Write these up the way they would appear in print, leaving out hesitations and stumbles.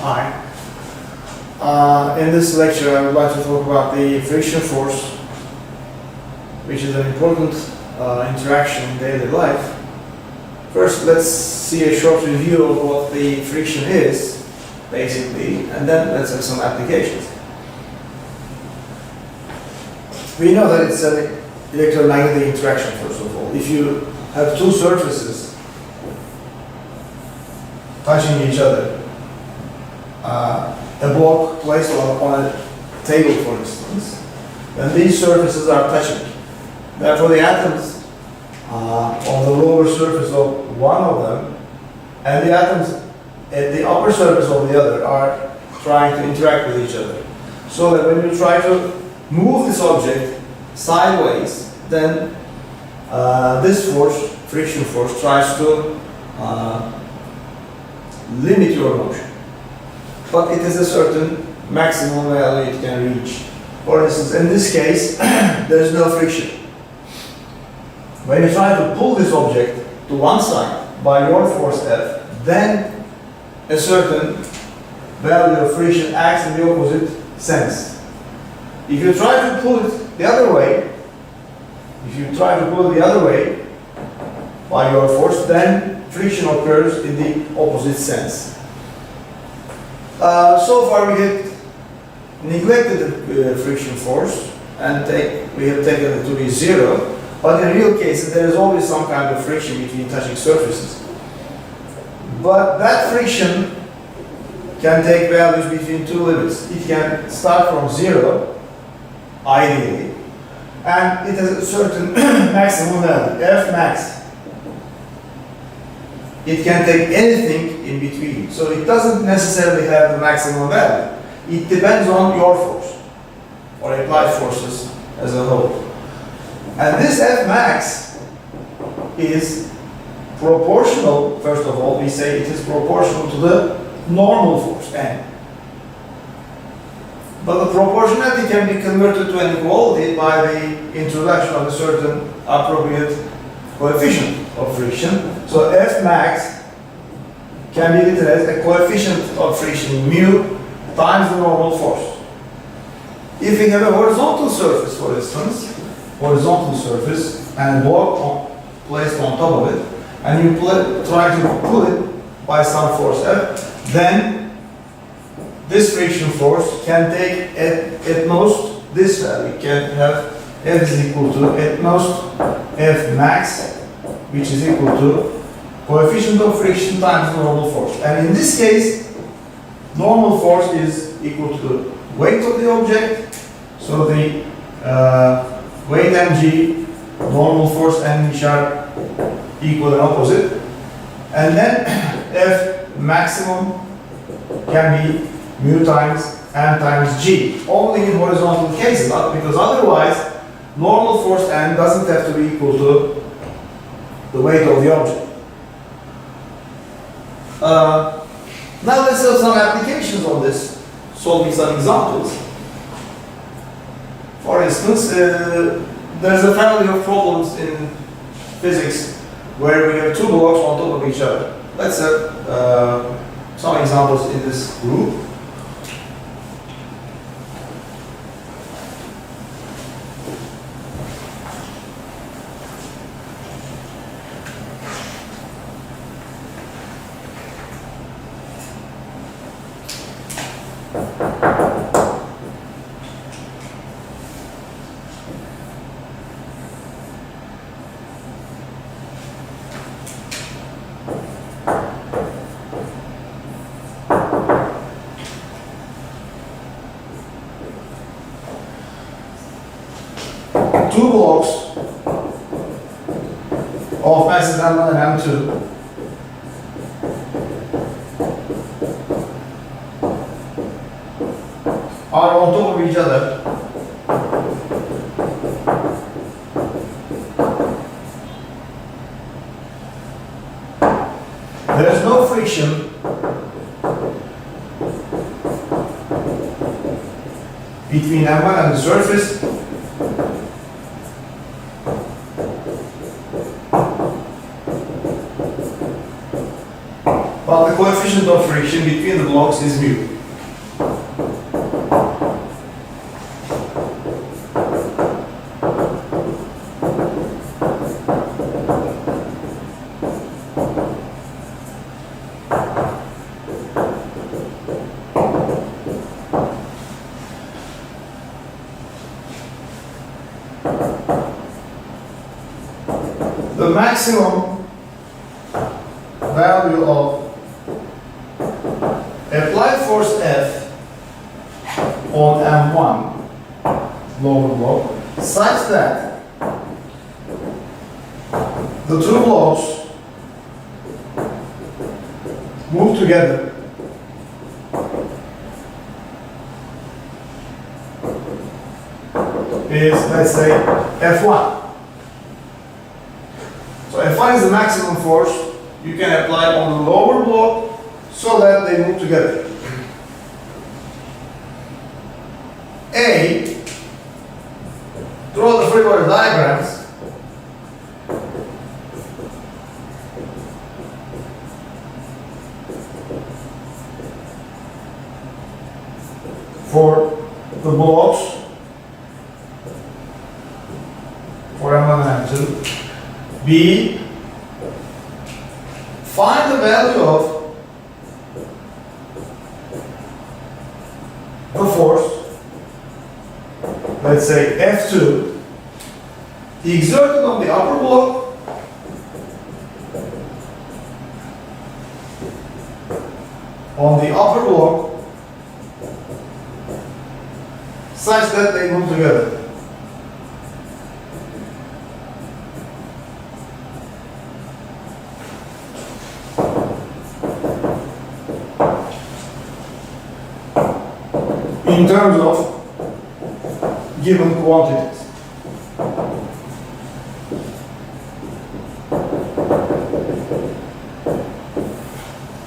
Hi. In this lecture, I would like to talk about the friction force, which is an important interaction in daily life. First, let's see a short review of what the friction is, basically, and then let's have some applications. We know that it's an electromagnetic interaction, first of all. If you have two surfaces touching each other, a block placed on a table, for instance, then these surfaces are touching. Therefore, the atoms on the lower surface of one of them and the atoms at the upper surface of the other are trying to interact with each other. So that when you try to move this object sideways, then this force, friction force, tries to limit your motion. But it has a certain maximum value it can reach. For instance, in this case, there is no friction. When you try to pull this object to one side by your force F, then a certain value of friction acts in the opposite sense. If you try to pull it the other way, by your force, then friction occurs in the opposite sense. So far we have neglected the friction force and we have taken it to be zero, but in real cases there is always some kind of friction between touching surfaces. But that friction can take values between two limits. It can start from zero, ideally, and it has a certain maximum value, F max. It can take anything in between, so it doesn't necessarily have the maximum value. It depends on your force, or applied forces as a whole. And this F max is proportional, first of all, we say it is proportional to the normal force, N. But the proportionality can be converted to an equality by the introduction of a certain appropriate coefficient of friction. So F max can be written as a coefficient of friction, mu, times the normal force. If we have a horizontal surface, for instance, and a block placed on top of it, and you try to pull it by some force F, then this friction force can take at most this value. It can have F is equal to at most F max, which is equal to coefficient of friction times the normal force. And in this case, normal force is equal to the weight of the object. So the weight mg, normal force n, which are equal and opposite. And then F maximum can be mu times n times g, only in horizontal cases, because otherwise normal force n doesn't have to be equal to the weight of the object. Now let's have some applications on this, solving some examples. For instance, there's a family of problems in physics where we have two blocks on top of each other. Let's have some examples in this group. Two blocks of masses M1 and M2 are on top of each other. There is no friction between M1 and the surface. but the coefficient of friction between the blocks is mu. The maximum value of applied force F on M1 lower block such that the two blocks move together is, let's say, F1. So F1 is the maximum force you can apply on the lower block so that they move together. A, draw the free body diagrams. For the blocks for M1 and M2. B, find the value of the force, let's say F2, exerted on the upper block such that they move together. In terms of given quantities.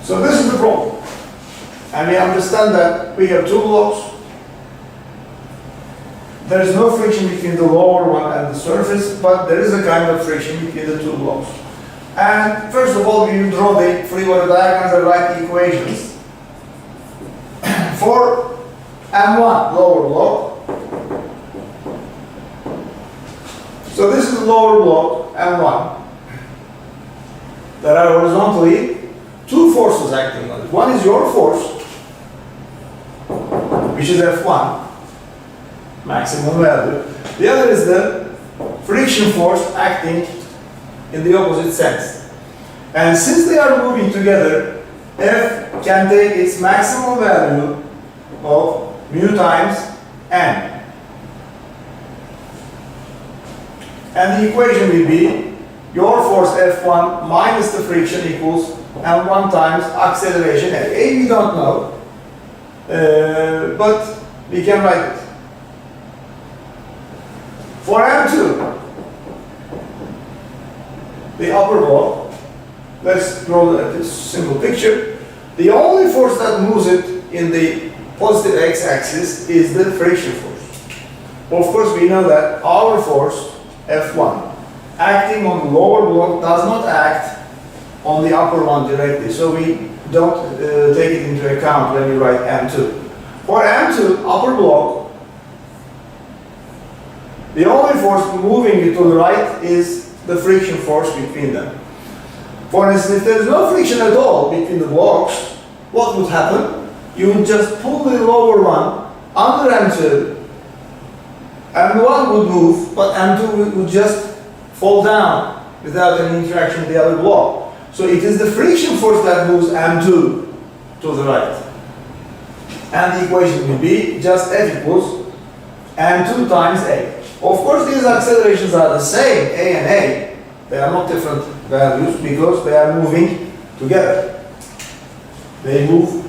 So this is the problem. And we understand that we have two blocks. There is no friction between the lower one and the surface, but there is a kind of friction between the two blocks. And first of all, we draw the free body diagrams and write the equations. For M1 lower block. So this is the lower block M1. There are horizontally two forces acting on it. One is your force, which is F1, maximum value. The other is the friction force acting in the opposite sense. And since they are moving together, F can take its maximum value of mu times n. And the equation will be your force F1 minus the friction equals m1 times acceleration A. A we don't know, but we can write it. For M2, the upper block, let's draw this simple picture. The only force that moves it in the positive x-axis is the friction force. Of course, we know that our force, F1, acting on the lower block does not act on the upper one directly. So we don't take it into account when we write M2. For M2, upper block, the only force moving it to the right is the friction force between them. For instance, if there is no friction at all between the blocks, what would happen? You would just pull the lower one under M2, M1 would move, but M2 would just fall down without any interaction with the other block. So it is the friction force that moves M2 to the right. And the equation will be just F equals M2 times A. Of course, these accelerations are the same, A and A. They are not different values because they are moving together. They move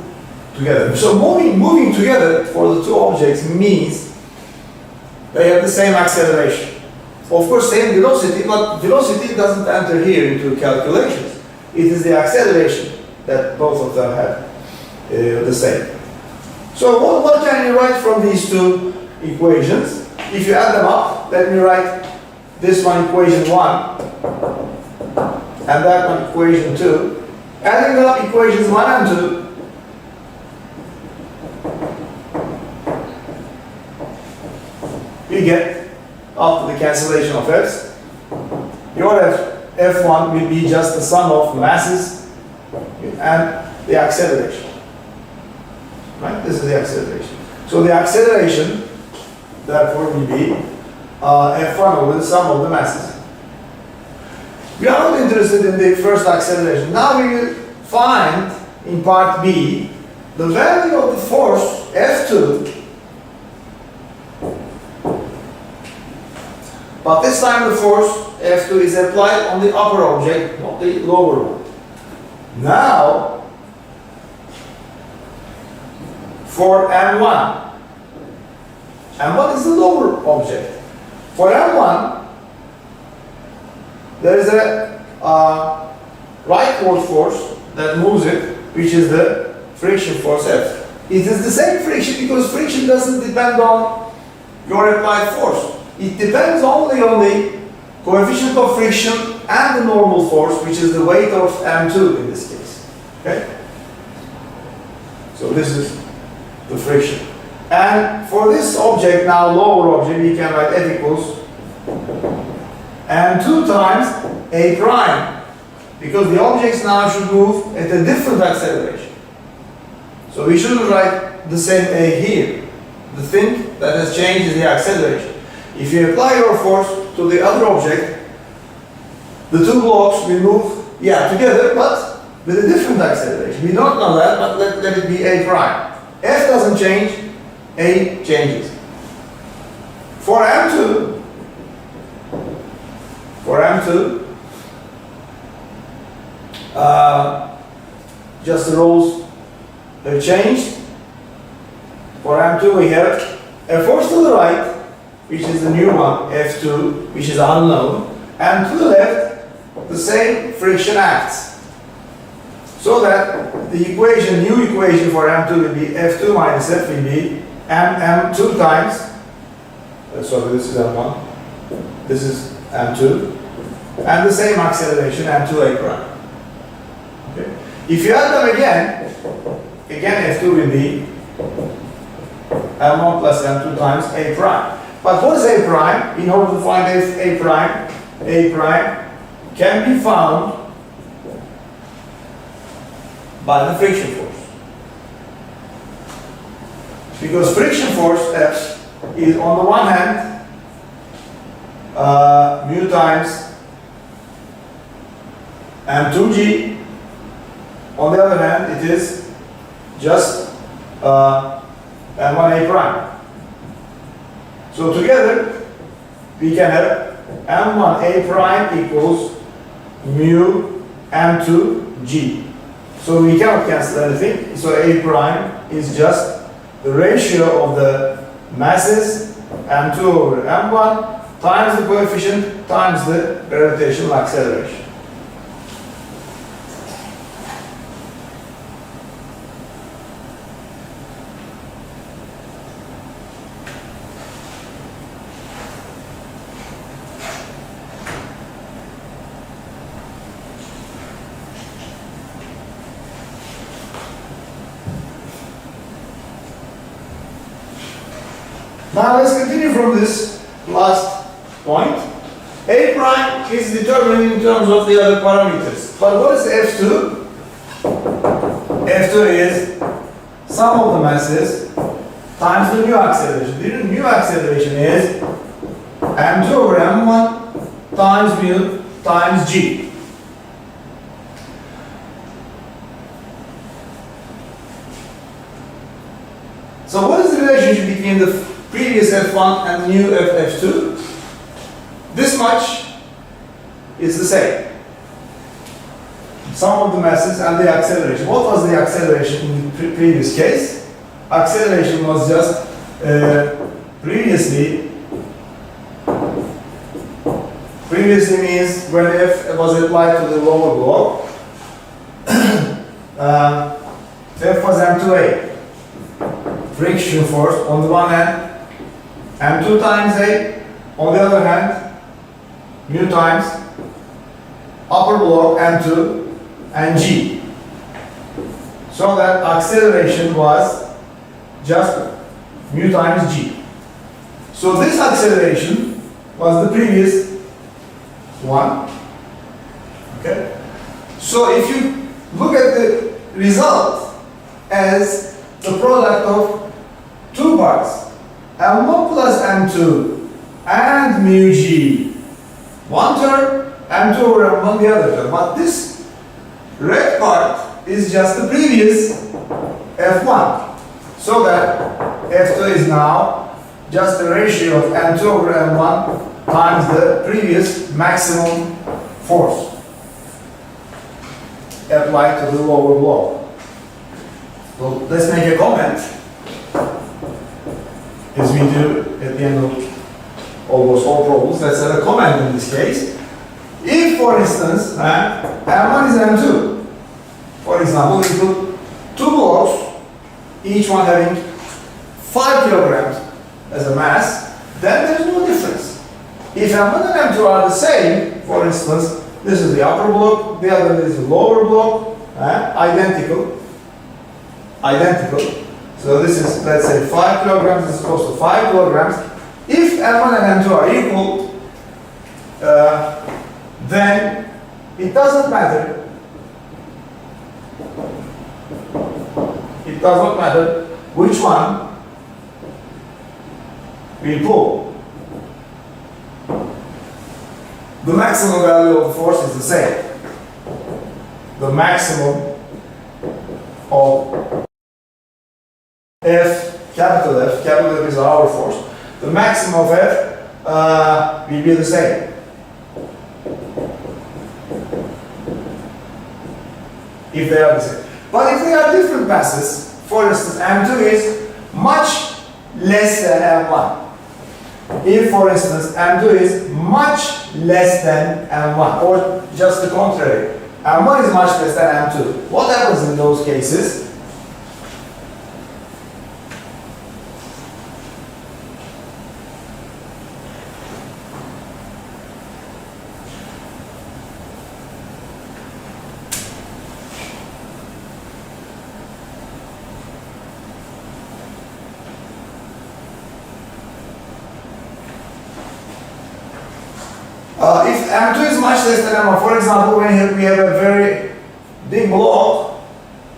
together. So moving together for the two objects means they have the same acceleration. Of course, same velocity, but velocity doesn't enter here into calculations. It is the acceleration that both of them have the same. So what can you write from these two equations? If you add them up, let me write this one equation 1 and that one equation 2, Adding up equations 1 and 2, you get, after the cancellation of f's, your F1 will be just the sum of masses and the acceleration. Right? This is the acceleration. So the acceleration, therefore, will be F1 over the sum of the masses. We are not interested in the first acceleration. Now we will find, in part B, the value of the force F2, but this time the force F2 is applied on the upper object, not the lower one. Now, for M1, M1 is the lower object. For M1, there is a rightward force that moves it, which is the friction force F. It is the same friction because friction doesn't depend on your applied force. It depends only on the coefficient of friction and the normal force, which is the weight of M2 in this case. Okay? So this is the friction. And for this object, now lower object, we can write F equals M2 times A prime, because the objects now should move at a different acceleration. So we shouldn't write the same A here. The thing that has changed is the acceleration. If you apply your force to the other object, the two blocks will move, together, but with a different acceleration. We don't know that, but let it be A prime. F doesn't change, A changes. For M2, just the roles have changed. For M2 we have a force to the right, which is the new one, F2, which is unknown, and to the left, the same friction acts. So that the equation, new equation for M2 will be F2 minus F will be M2 times, sorry, this is M1, this is M2, and the same acceleration, M2A prime. Okay. If you add them again F2 will be M1 plus M2 times A prime. But what is A prime? In order to find A prime can be found by the friction force. Because friction force F is on the one hand mu times M2G, on the other hand it is just M1A prime. So together we can have M1A prime equals mu M2G. So we cannot cancel anything. So A prime is just the ratio of the masses M2 over M1 times the coefficient times the gravitational acceleration. Now let's continue from this last point. A prime is determined in terms of the other parameters. But what is F2? F2 is sum of the masses times the new acceleration. The new acceleration is M2 over M1 times mu times G. So what is the relationship between the previous F1 and new F2? This much is the same. Sum of the masses and the acceleration. What was the acceleration in the previous case? Acceleration was just previously means when F was applied to the lower block, F was M2A. Friction force on the one hand, M2 times A, on the other hand, mu times upper block M2 and G. So that acceleration was just mu times g. So this acceleration was the previous one. Okay. So if you look at the result as the product of two parts, m1 plus m2 and mu g, one term, m2 over m1 the other term. But this red part is just the previous f1. So that f2 is now just the ratio of m2 over m1 times the previous maximum force applied to the lower block. So let's make a comment, as we do at the end of almost all problems. Let's have a comment in this case. If, for instance, m1 is m2, for example, we put two blocks, each one having 5 kilograms as a mass, then there's no difference. If m1 and m2 are the same, for instance, this is the upper block, the other is the lower block, identical. So this is, let's say, 5 kilograms is equal to 5 kilograms. If m1 and m2 are equal, then it doesn't matter. It does not matter which one we pull. The maximum value of the force is the same. The maximum of F, capital F is our force. The maximum of F will be the same. If they are the same. But if they are different masses, for instance, m2 is much less than m1. If, for instance, m2 is much less than m1, or just the contrary, m1 is much less than m2, what happens in those cases? If m2 is much less than m1, for example, when we have a very big block,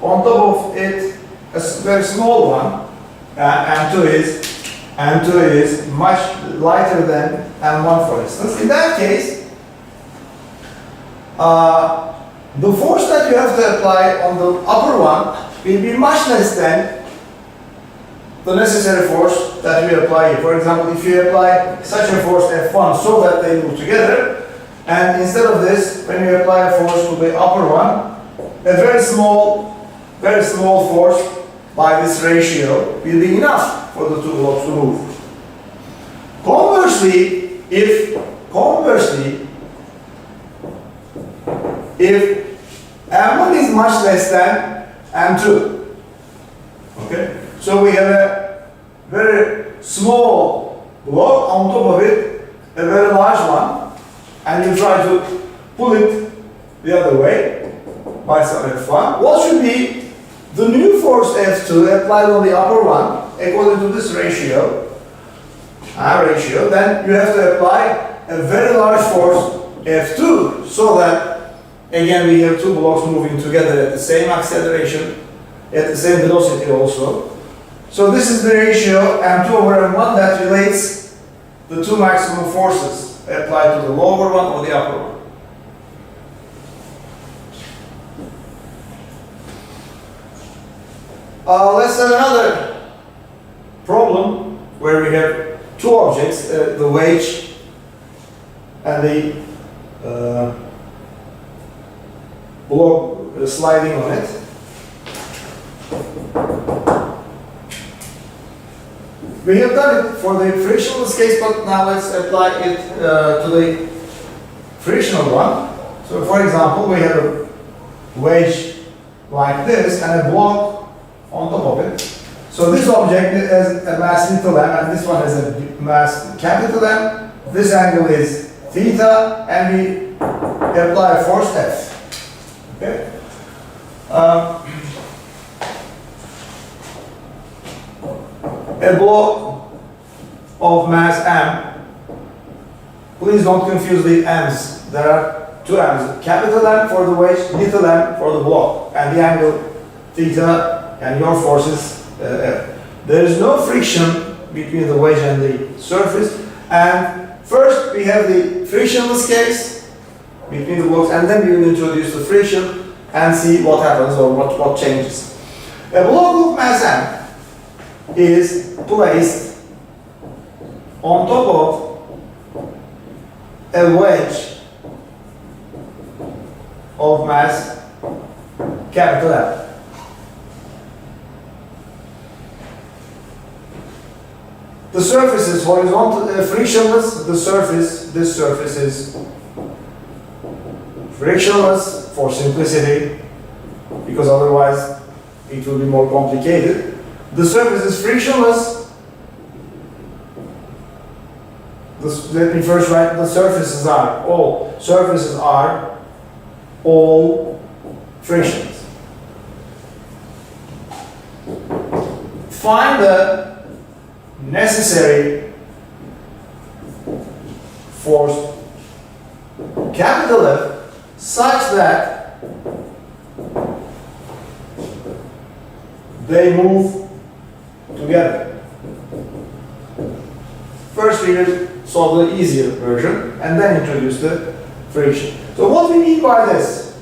on top of it a very small one, m2 is much lighter than m1, for instance. In that case, the force that you have to apply on the upper one will be much less than the necessary force that we apply here. For example, if you apply such a force F1 so that they move together, and instead of this, when you apply a force to the upper one, a very small force by this ratio will be enough for the two blocks to move. Conversely, if M1 is much less than M2, okay? So we have a very small block, on top of it a very large one, and you try to pull it the other way by some F1. What should be the new force F2 applied on the upper one according to this ratio? Then you have to apply a very large force F2 so that again we have two blocks moving together at the same acceleration, at the same velocity also. So this is the ratio M2 over M1 that relates the two maximum forces applied to the lower one or the upper one. Let's have another problem where we have two objects, the wedge and the block sliding on it. We have done it for the frictionless case, but now let's apply it to the frictional one. So for example, we have a wedge like this and a block on top of it. So this object has a mass little m and this one has a mass capital M. This angle is theta and we apply a force F. Okay? a block of mass m. Please don't confuse the m's. There are two m's. Capital M for the wedge, little m for the block, and the angle theta and your forces F. There is no friction between the wedge and the surface. And first we have the frictionless case between the blocks, and then we will introduce the friction and see what happens or what changes. A block of mass m is placed on top of a wedge of mass capital M. The surface is horizontal, frictionless. This surface is frictionless for simplicity, because otherwise it will be more complicated. The surface is frictionless. Let me first write the surfaces are all frictions. Find the necessary force capital F such that they move together. First we will solve the easier version and then introduce the friction. So what we mean by this?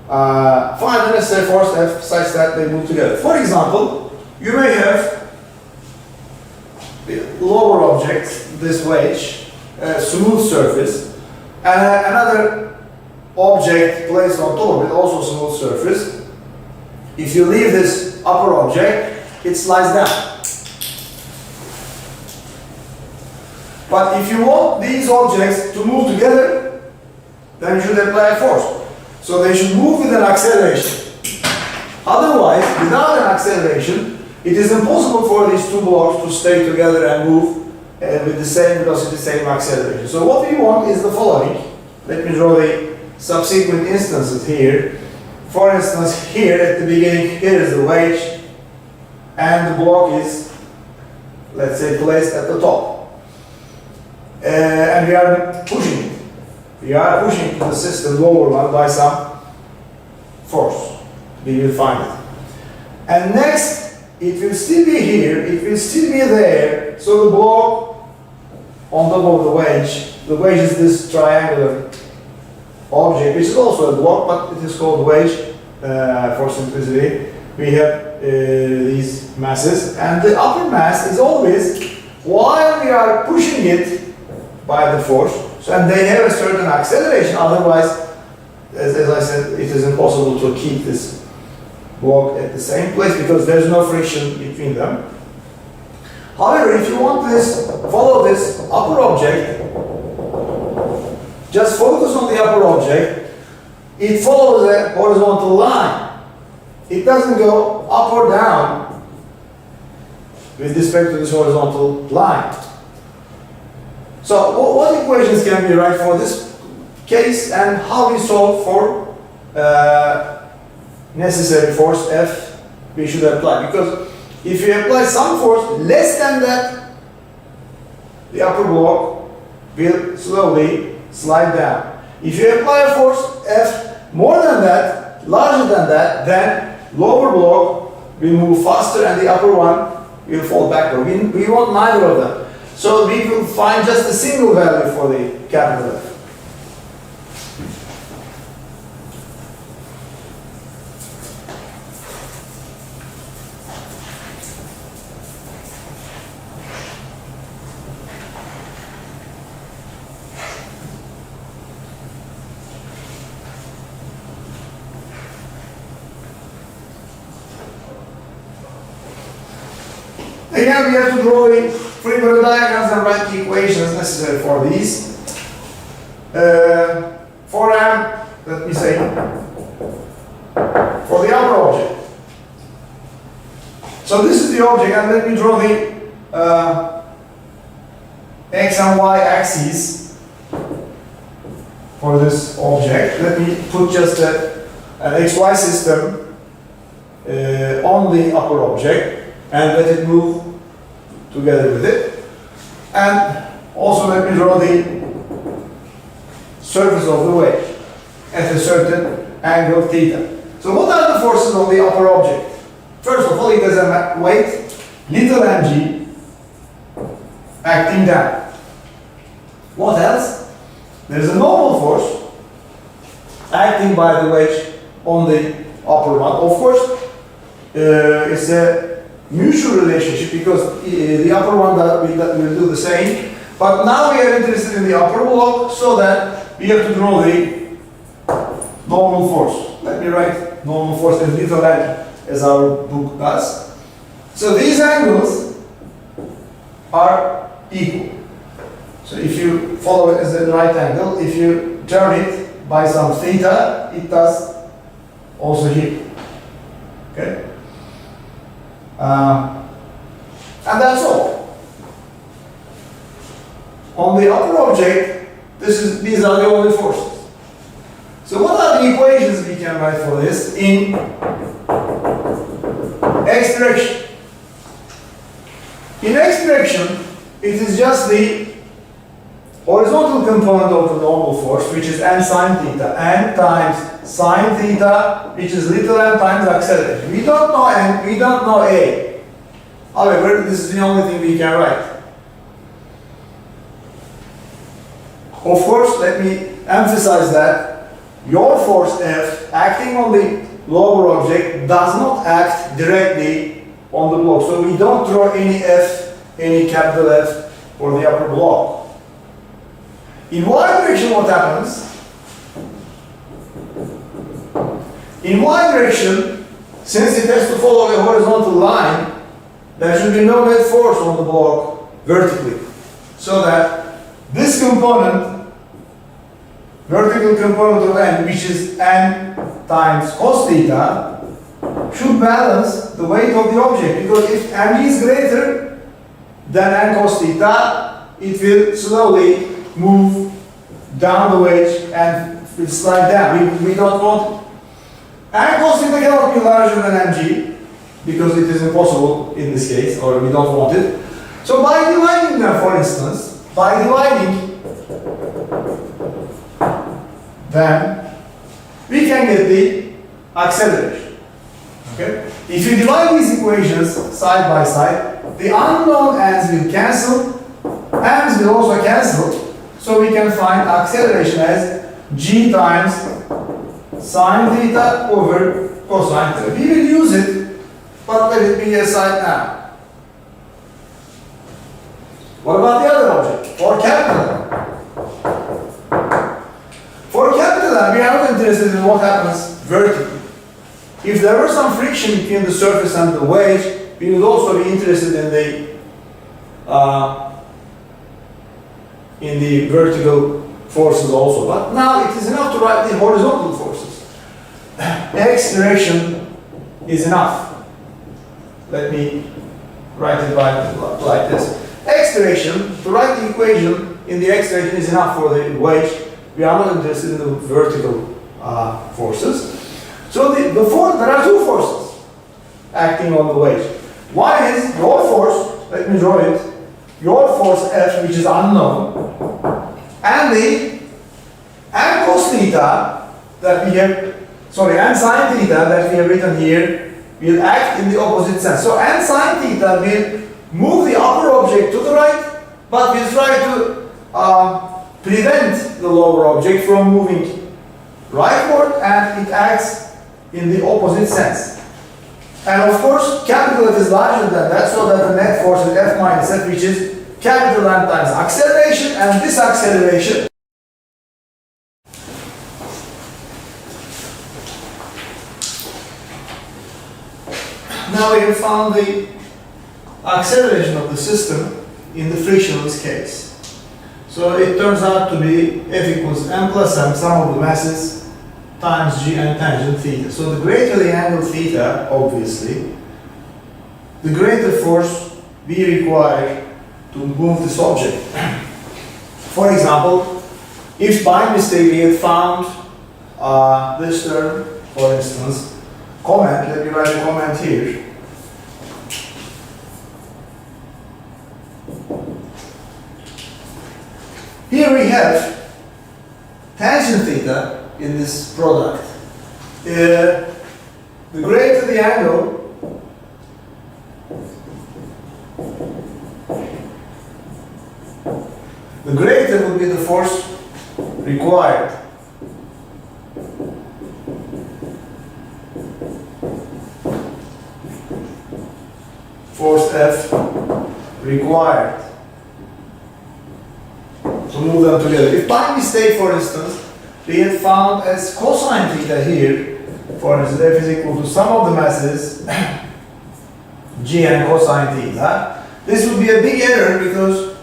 Find the necessary force F such that they move together. For example, you may have the lower object, this wedge, smooth surface, and another object placed on top of it, also smooth surface. If you leave this upper object, it slides down. But if you want these objects to move together, then you should apply a force. So they should move with an acceleration. Otherwise, without an acceleration, it is impossible for these two blocks to stay together and move with the same velocity, same acceleration. So what we want is the following. Let me draw the subsequent instances here. For instance, here at the beginning, here is the wedge, and the block is, let's say, placed at the top. And we are pushing it. We are pushing the system lower one by some force. We will find it. And next, it will still be here, it will still be there. So the block on top of the wedge is this triangular object, which is also a block, but it is called wedge for simplicity. We have these masses, and the upper mass is always, while we are pushing it by the force, so, and they have a certain acceleration, otherwise, as I said, it is impossible to keep this block at the same place because there's no friction between them. However, if you want this, follow this upper object, just focus on the upper object. It follows a horizontal line. It doesn't go up or down with respect to this horizontal line. So what equations can we write for this case, and how we solve for necessary force F we should apply? Because if you apply some force less than that, the upper block will slowly slide down. If you apply a force F more than that, larger than that, then lower block will move faster and the upper one will fall backward. We want neither of them. So we will find just a single value for the capital F. Again, we have to draw the free body diagrams and write the equations necessary for these. For M, let me say, for the upper object. So this is the object, and let me draw the X and Y axes for this object. Let me put just an XY system on the upper object. and let it move together with it. And also let me draw the surface of the wedge at a certain angle theta. So what are the forces on the upper object? First of all, it has a weight, little mg, acting down. What else? There is a normal force acting by the wedge on the upper one. Of course, it's a mutual relationship because the upper one will do the same. But now we are interested in the upper block, so that we have to draw the normal force. Let me write normal force as little m, as our book does. So these angles are equal. So if you follow it as a right angle, if you turn it by some theta, it does also here. Okay? And that's all. On the upper object, these are the only forces. So what are the equations we can write for this in x direction? In x direction, it is just the horizontal component of the normal force, which is n sine theta, n times sine theta, which is little m times acceleration. We don't know n, we don't know a. However, this is the only thing we can write. Of course, let me emphasize that your force F acting on the lower object does not act directly on the block. So we don't draw any F, any capital F for the upper block. In y direction, what happens? In y direction, since it has to follow a horizontal line, there should be no net force on the block vertically. So that this component, vertical component of n, which is n times cos theta, should balance the weight of the object. Because if mg is greater than n cos theta, it will slowly move down the wedge and will slide down. We don't want it. N cos theta cannot be larger than mg because it is impossible in this case, or we don't want it. So by dividing them, for instance, by dividing them, we can get the acceleration. Okay? If you divide these equations side by side, the unknown n's will cancel, m's will also cancel, so we can find acceleration as g times sine theta over cosine theta. We will use it, but let it be aside now. What about the other object? For capital M. For capital M, we are not interested in what happens vertically. If there were some friction between the surface and the wedge, we would also be interested in the vertical forces also. But now it is enough to write the horizontal forces. X direction is enough. Let me write it like this. X direction, to write the equation in the x direction is enough for the wedge. We are not interested in the vertical forces. So there are two forces acting on the wedge. One is your force, let me draw it, your force F, which is unknown, and the n cos theta that we have, n sine theta that we have written here will act in the opposite sense. So n sine theta will move the upper object to the right, but we'll try to prevent the lower object from moving rightward, and it acts in the opposite sense. And of course, capital F is larger than that, so that the net force is F minus F, which is capital M times acceleration, and this acceleration now we have found the acceleration of the system in the frictionless case. So it turns out to be F equals m plus m, sum of the masses, times g and tangent theta. So the greater the angle theta, obviously, the greater force we require to move this object. For example, if by mistake we had found this term, for instance, comment, let me write a comment here. have tangent theta in this product, the greater the angle, the greater will be the force required. Force F required to move them together. If by mistake, for instance, we had found as cosine theta here, for instance, F is equal to sum of the masses G and cosine theta, this would be a big error because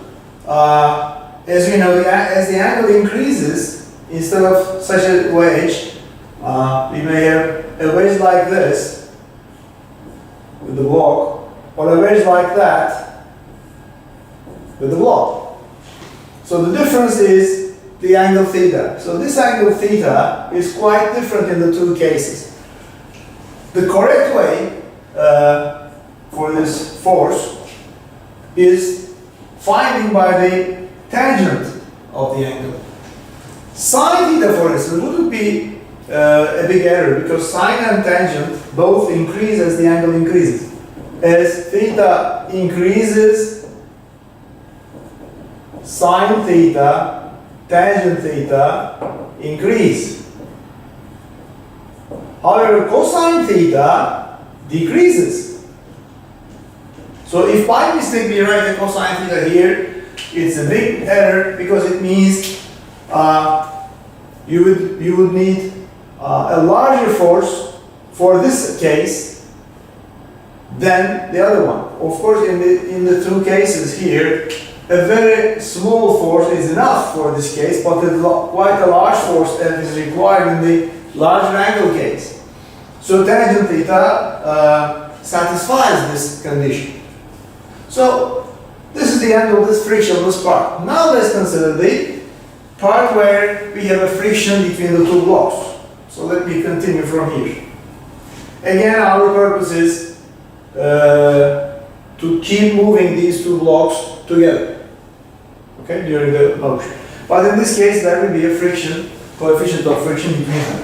as we know, as the angle increases, instead of such a wedge, we may have a wedge like this with the block, or a wedge like that with the block. So the difference is the angle theta. So this angle theta is quite different in the two cases. The correct way for this force is finding by the tangent of the angle. Sine theta, for instance, wouldn't be a big error because sine and tangent both increase as the angle increases. As theta increases, sine theta, tangent theta increase. However, cosine theta decreases. So if by mistake we write the cosine theta here, it's a big error because it means you would need a larger force for this case than the other one. Of course, in the two cases here, a very small force is enough for this case, but quite a large force F is required in the larger angle case. So tangent theta satisfies this condition. So this is the end of this frictionless part. Now let's consider the part where we have a friction between the two blocks. So let me continue from here. Again, our purpose is to keep moving these two blocks together, okay, during the motion. But in this case, there will be a friction, coefficient of friction between them.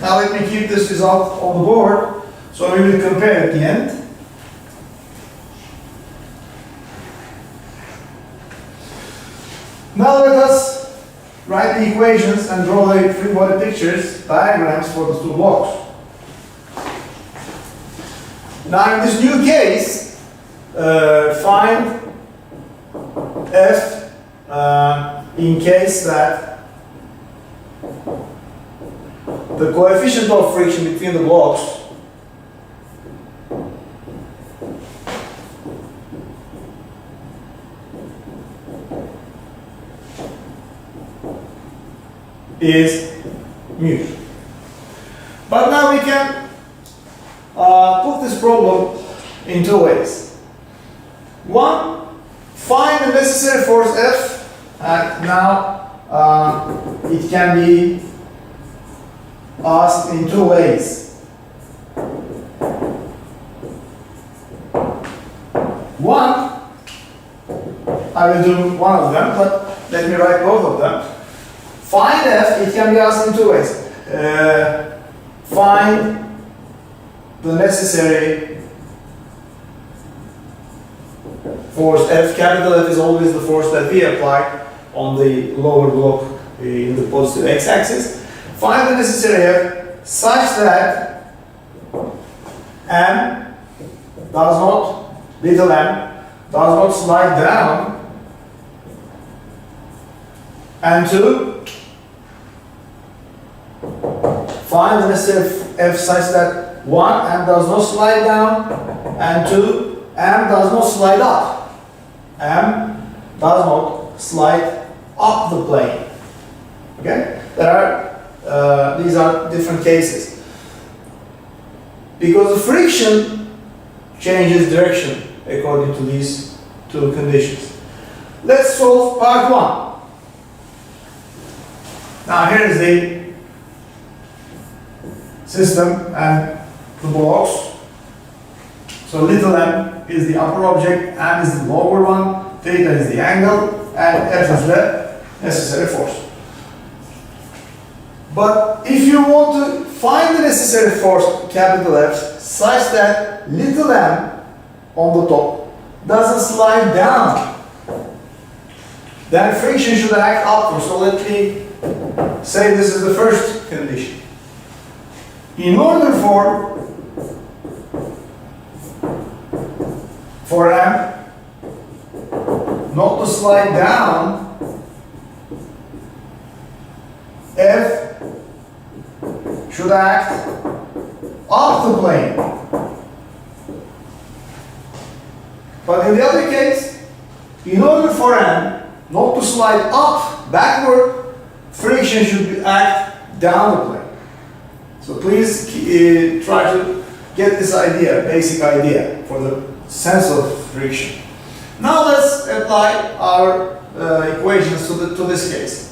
Now let me keep this result on the board, so we will compare at the end. Now let us write the equations and draw the free body pictures, diagrams for the two blocks. Now in this new case, find F in case that the coefficient of friction between the blocks is mu. But now we can put this problem in two ways. One, find the necessary force F, and now it can be asked in two ways. One, I will do one of them, but let me write both of them. Find F, it can be asked in two ways. Find the necessary force F. Capital F is always the force that we apply on the lower block in the positive x-axis. Find the necessary F such that m does not, little m, does not slide down, and two, find the necessary F such that 1, m does not slide down, and 2, m does not slide up. M does not slide up the plane. Okay? These are different cases. Because the friction changes direction according to these two conditions. Let's solve part 1. Now here is the system and the blocks. So little m is the upper object, m is the lower one, theta is the angle, and F is the necessary force. But if you want to find the necessary force, capital F, such that little m on the top doesn't slide down, then friction should act upward. So let me say this is the first condition. In order for m not to slide down, F should act up the plane. But in the other case, in order for m not to slide up, backward, friction should act down the plane. So please try to get this idea, basic idea, for the sense of friction. Now let's apply our equations to this case.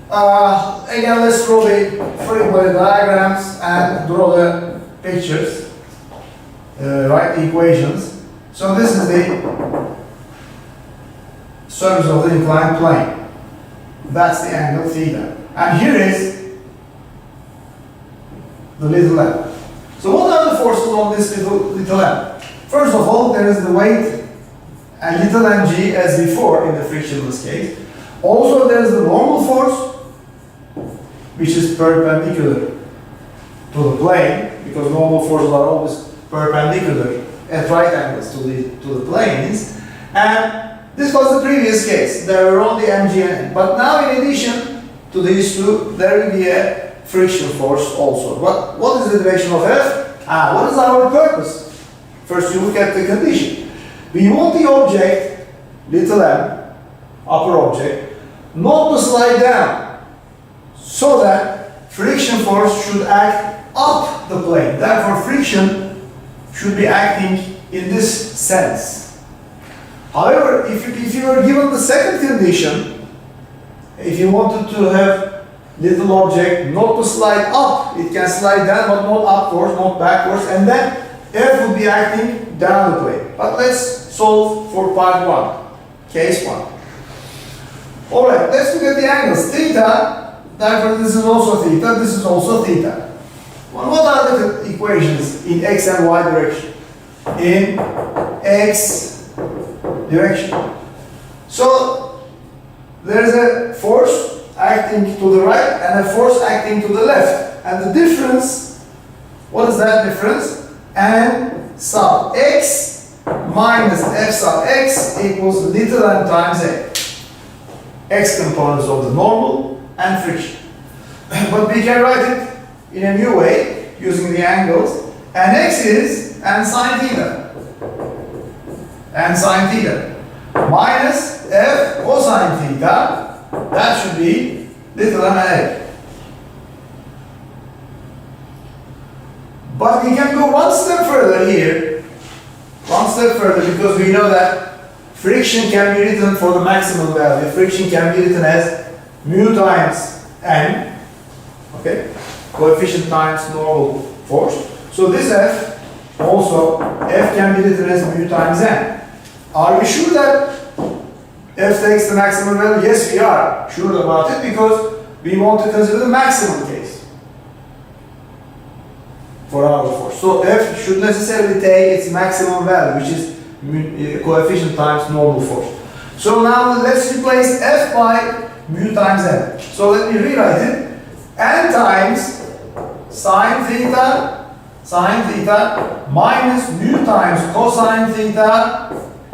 Again, let's draw the free body diagrams and draw the pictures, write the equations. So this is the surface of the inclined plane. That's the angle theta. And here is the little m. So what are the forces on this little m? First of all, there is the weight and little mg as before in the frictionless case. Also, there is the normal force, which is perpendicular to the plane, because normal forces are always perpendicular at right angles to the planes. And this was the previous case. There were only mg and n. But now, in addition to these two, there will be a friction force also. But what is the direction of F? What is our purpose? First, you look at the condition. We want the object, little m, upper object, not to slide down, so that friction force should act up the plane. Therefore, friction should be acting in this sense. However, if you were given the second condition, if you wanted to have little object not to slide up, it can slide down but not upwards, not backwards, and then F would be acting down the plane. But let's solve for part 1, case 1. Alright, let's look at the angles. Theta, therefore this is also theta, this is also theta. Well, what are the equations in x and y direction? In x direction. So, there is a force acting to the right and a force acting to the left. And the difference, what is that difference? N sub x minus f sub x equals little m times a. X components of the normal and friction. But we can write it in a new way using the angles. And x is n sine theta. N sine theta. Minus f cosine theta. That should be little m a. But we can go one step further here. One step further, because we know that friction can be written for the maximum value. Friction can be written as mu times n. Okay? Coefficient times normal force. So this F, also, F can be written as mu times n. Are we sure that F takes the maximum value? Yes, we are sure about it, because we want to consider the maximum case for our force. So F should necessarily take its maximum value, which is coefficient times normal force. So now let's replace F by mu times n. So let me rewrite it. N times sine theta minus mu times cosine theta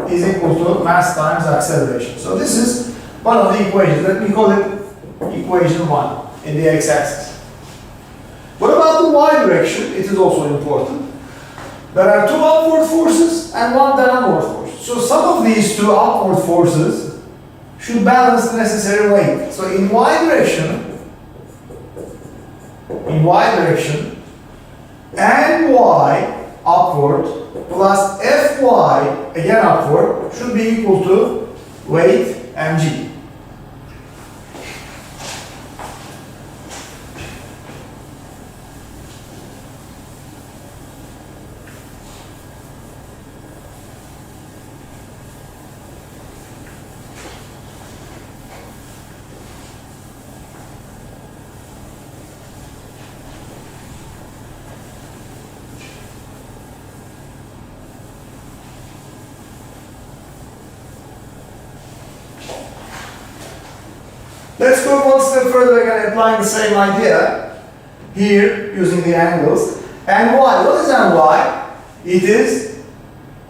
is equal to mass times acceleration. So this is one of the equations. Let me call it equation 1 in the x-axis. What about the y direction? It is also important. There are two upward forces and one downward force. So some of these two upward forces should balance the necessary weight. So in y direction, ny upward plus fy again upward should be equal to weight mg. Let's go one step further again, applying the same idea here using the angles. And y, what is ny? It is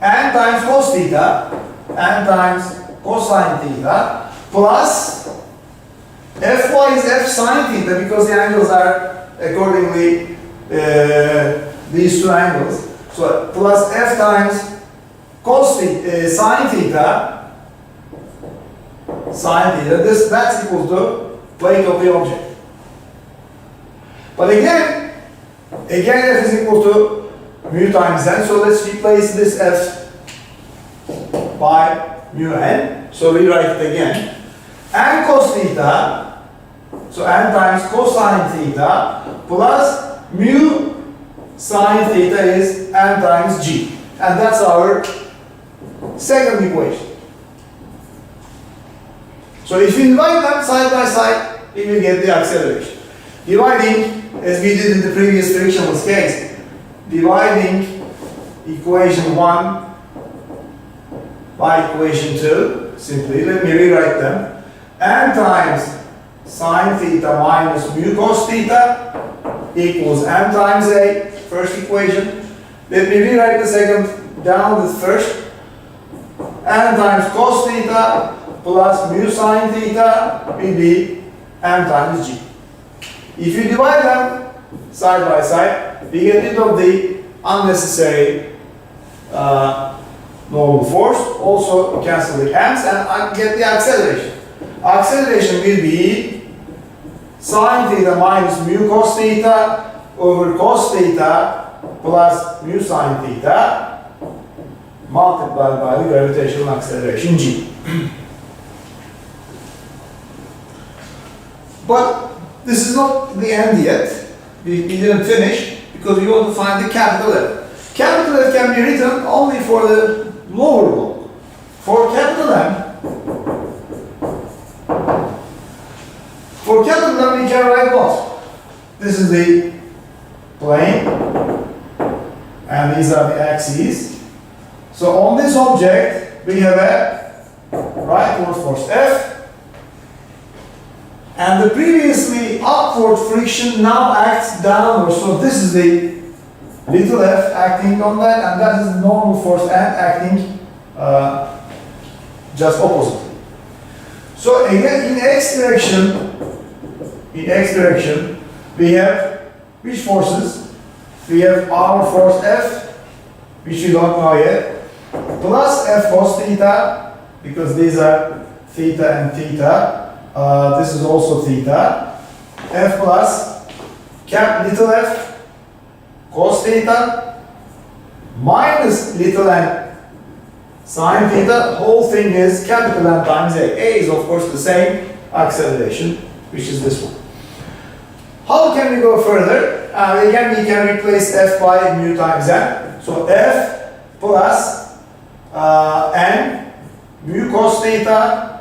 n times cos theta, n times cosine theta, plus Fy is f sine theta because the angles are accordingly these two angles. So plus f times cos theta, sine theta, that's equal to plate of the object. But again f is equal to mu times n, so let's replace this f by mu n. So we write it again. N cos theta, so n times cosine theta plus mu sine theta is n times g. And that's our second equation. So if you divide them side by side, we will get the acceleration. Dividing, as we did in the previous frictionless case, dividing equation 1 by equation 2, simply, let me rewrite them. N times sine theta minus mu cos theta equals n times a, first equation. Let me rewrite the second down the first. N times cos theta plus mu sine theta will be n times g. If you divide them side by side, we get rid of the unnecessary normal force, also cancel the hands, and get the acceleration. Acceleration will be sine theta minus mu cos theta over cos theta plus mu sine theta multiplied by the gravitational acceleration g. But this is not the end yet. We didn't finish because we want to find the capital F. Capital F can be written only for the lower block. For capital M, we can write what? This is the plane, and these are the axes. So on this object, we have a rightward force F, and the previously upward friction now acts downward. So this is the little f acting on that, and that is the normal force N acting just opposite. So again, in x direction, we have which forces? We have our force F, which we don't know yet, plus F cos theta, because these are theta and theta. This is also theta. F plus little f cos theta minus little n sine theta. Whole thing is capital N times A. A is of course the same acceleration, which is this one. How can we go further? Again, we can replace f by mu times n. So f plus n mu cos theta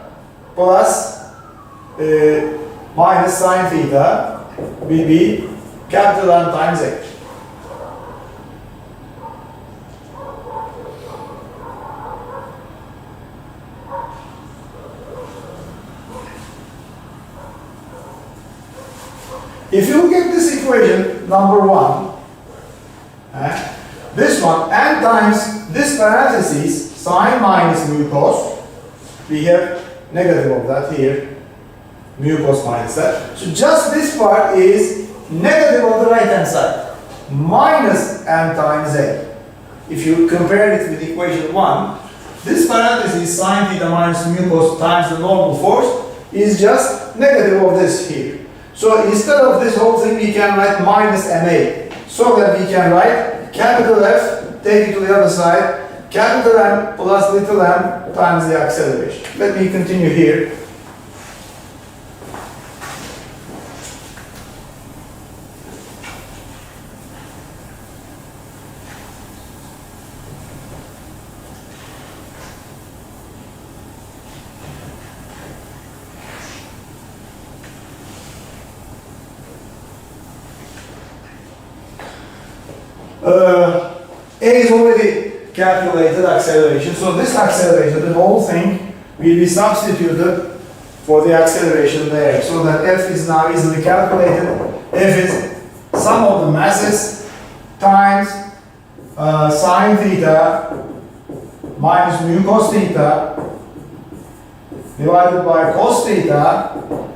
plus minus sine theta will be capital N times A. If you look at this equation, number 1, this one, n times this parentheses, sine minus mu cos, we have negative of that here, mu cos minus that. So just this part is negative on the right hand side, minus n times a. If you compare it with equation 1, this parenthesis sine theta minus mu cos times the normal force is just negative of this here. So instead of this whole thing, we can write minus ma, so that we can write capital F, take it to the other side, capital M plus little m times the acceleration. Let me continue here. A is already calculated acceleration, so this acceleration, the whole thing, will be substituted for the acceleration there, so that F is now easily calculated. F is sum of the masses times sine theta minus mu cos theta divided by cos theta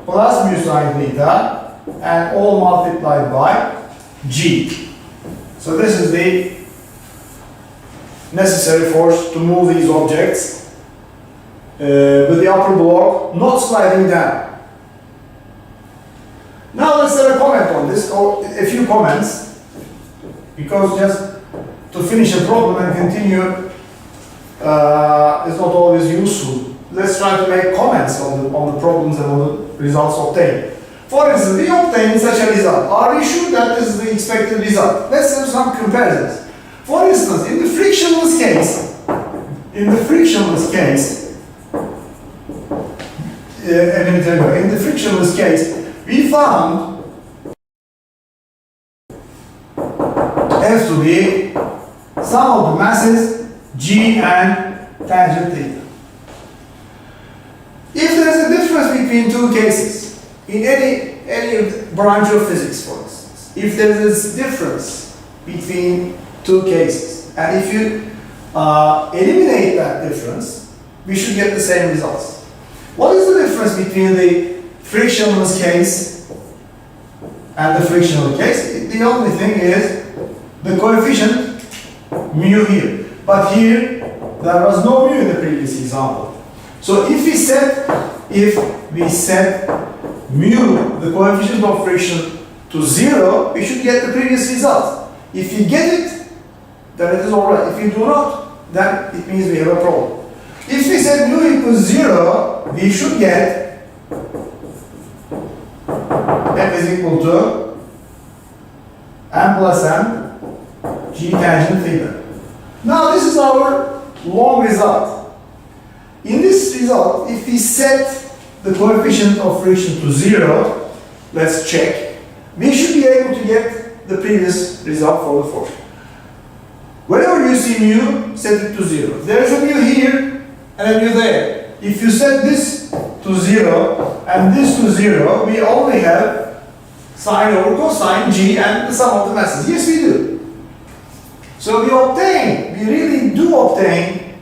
plus mu sine theta, and all multiplied by g. So this is the necessary force to move these objects with the upper block not sliding down. Now let's have a comment on this, or a few comments, because just to finish a problem and continue is not always useful. Let's try to make comments on the problems and on the results obtained. For instance, we obtained such a result. Are we sure that this is the expected result? Let's have some comparisons. For instance, in the frictionless case, in the frictionless case, we found F to be sum of the masses G and tangent theta. If there is a difference between two cases, in any branch of physics, for instance, if there is a difference between two cases, and if you eliminate that difference, we should get the same results. What is the difference between the frictionless case and the frictional case? The only thing is the coefficient mu here. But here, there was no mu in the previous example. So if we set mu, the coefficient of friction, to 0, we should get the previous result. If we get it, then it is alright. If we do not, then it means we have a problem. If we set mu equals 0, we should get F is equal to m plus m g tangent theta. Now this is our long result. In this result, if we set the coefficient of friction to 0, let's check, we should be able to get the previous result for the force. Whenever you see mu, set it to 0. There is a mu here and a mu there. If you set this to 0 and this to 0, we only have sine over cosine g and the sum of the masses. Yes, we do. So we really do obtain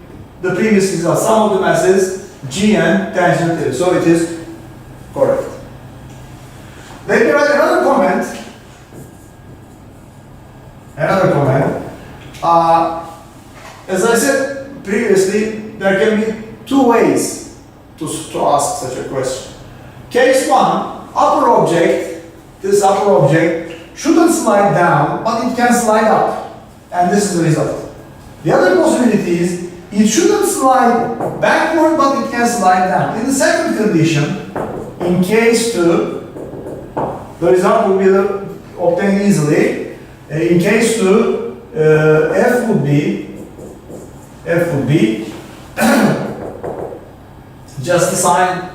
the previous result, sum of the masses g and tangent theta. So it is correct. Let me write another comment. As I said previously, there can be two ways to ask such a question. Case 1, this upper object shouldn't slide down, but it can slide up. And this is the result. The other possibility is it shouldn't slide backward, but it can slide down. In the second condition, in case 2, the result will be obtained easily. In case 2, F would be just the sign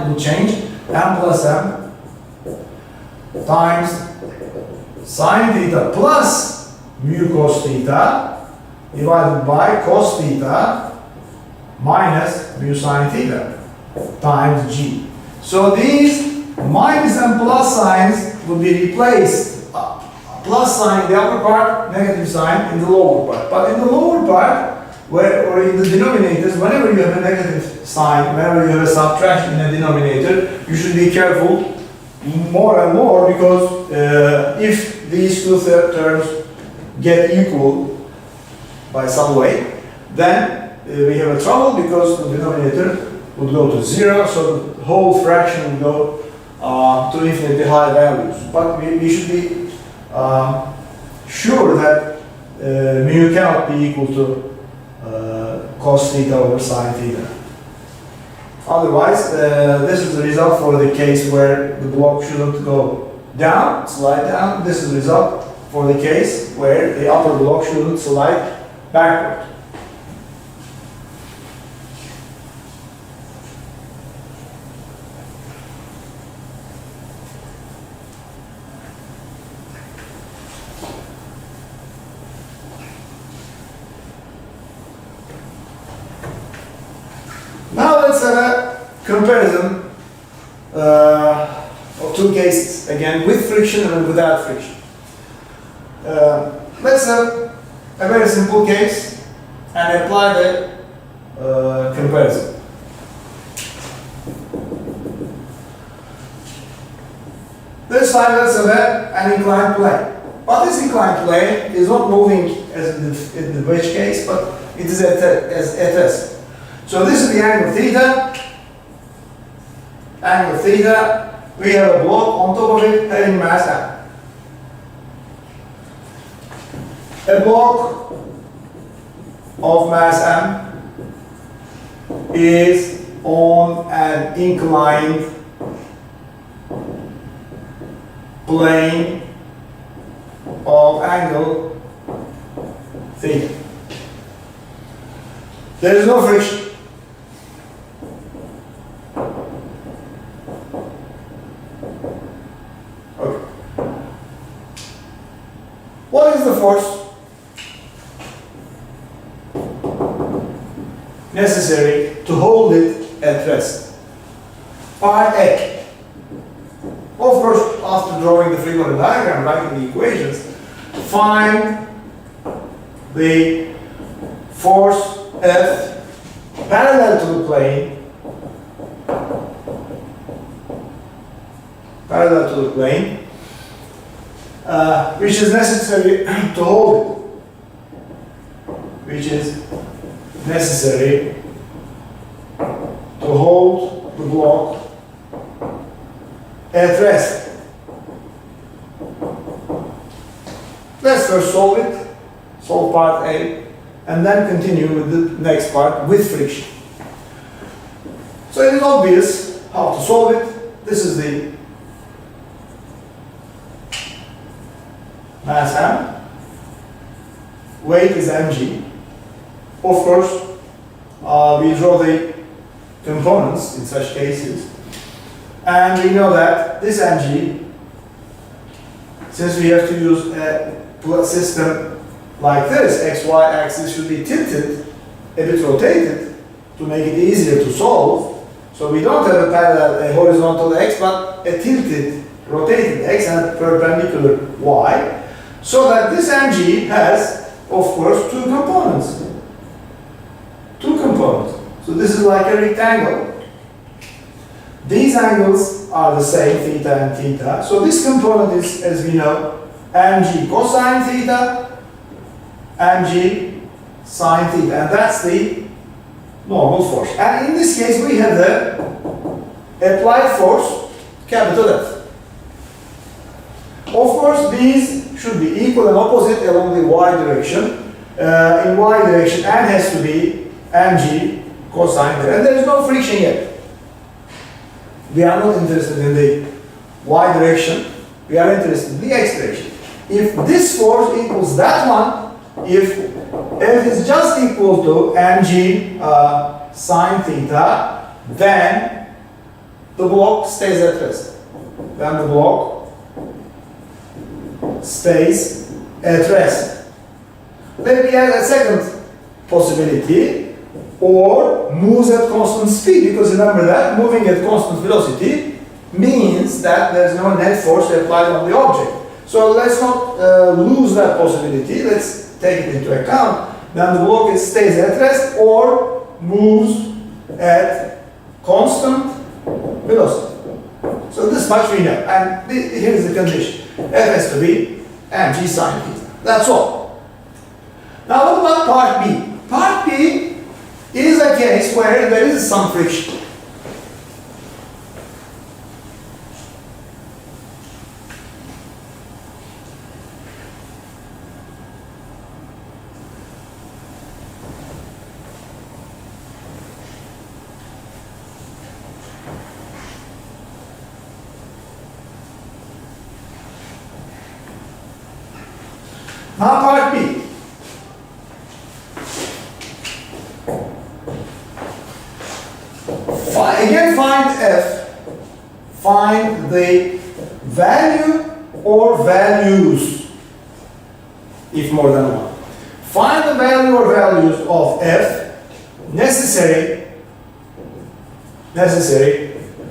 will change, m plus m times sine theta plus mu cos theta divided by cos theta minus mu sine theta times g. So these minus and plus signs will be replaced. Plus sign in the upper part, negative sign in the lower part. But in the lower part, or in the denominators, whenever you have a negative sign, whenever you have a subtraction in a denominator, you should be careful more and more, because if these two terms get equal by some way, then we have a trouble, because the denominator would go to 0, so the whole fraction would go to infinitely high values. But we should be sure that mu cannot be equal to cos theta over sine theta. Otherwise, this is the result for the case where the block shouldn't go down, slide down. This is the result for the case where the upper block shouldn't slide backward. Now let's have a comparison cases, again, with friction and without friction. Let's have a very simple case and apply the comparison. This time let's have an inclined plane. But this inclined plane is not moving as in the wedge case, but it is at rest. So this is the angle theta. Angle theta. We have a block on top of it having mass m. A block of mass m is on an inclined plane of angle theta. There is no friction. Okay. What is the force necessary to hold it at rest? Part A. Of course, after drawing the free body diagram, writing the equations, find the force F parallel to the plane, which is necessary to hold it, the block at rest. Let's first solve part A, and then continue with the next part with friction. So it is obvious how to solve it. This is the mass m, weight is mg. Of course, we draw the components in such cases. And we know that this mg, since we have to use a system like this, xy axis should be tilted, a bit rotated, to make it easier to solve. So we don't have a parallel, a horizontal x, but a tilted, rotated x and a perpendicular y. So that this mg has, of course, two components. So this is like a rectangle. These angles are the same, theta and theta. So this component is, as we know, mg cosine theta, mg sine theta. And that's the normal force. And in this case, we have the applied force, capital F. Of course, these should be equal and opposite along the y direction. In y direction, n has to be mg cosine theta. And there is no friction yet. We are not interested in the y direction, we are interested in the x direction. If this force equals that one, if F is just equal to mg sine theta, then the block stays at rest. Let me add a second possibility, or moves at constant speed, because remember that moving at constant velocity means that there's no net force applied on the object. So let's not lose that possibility. Let's take it into account. Then the block stays at rest or moves at constant velocity. So this much we know. And here is the condition. F has to be mg sine theta. That's all. Now what about part B? Part B is a case where there is some friction. Now part B. Again, find F, find the value or values, if more than one. Find the value or values of F necessary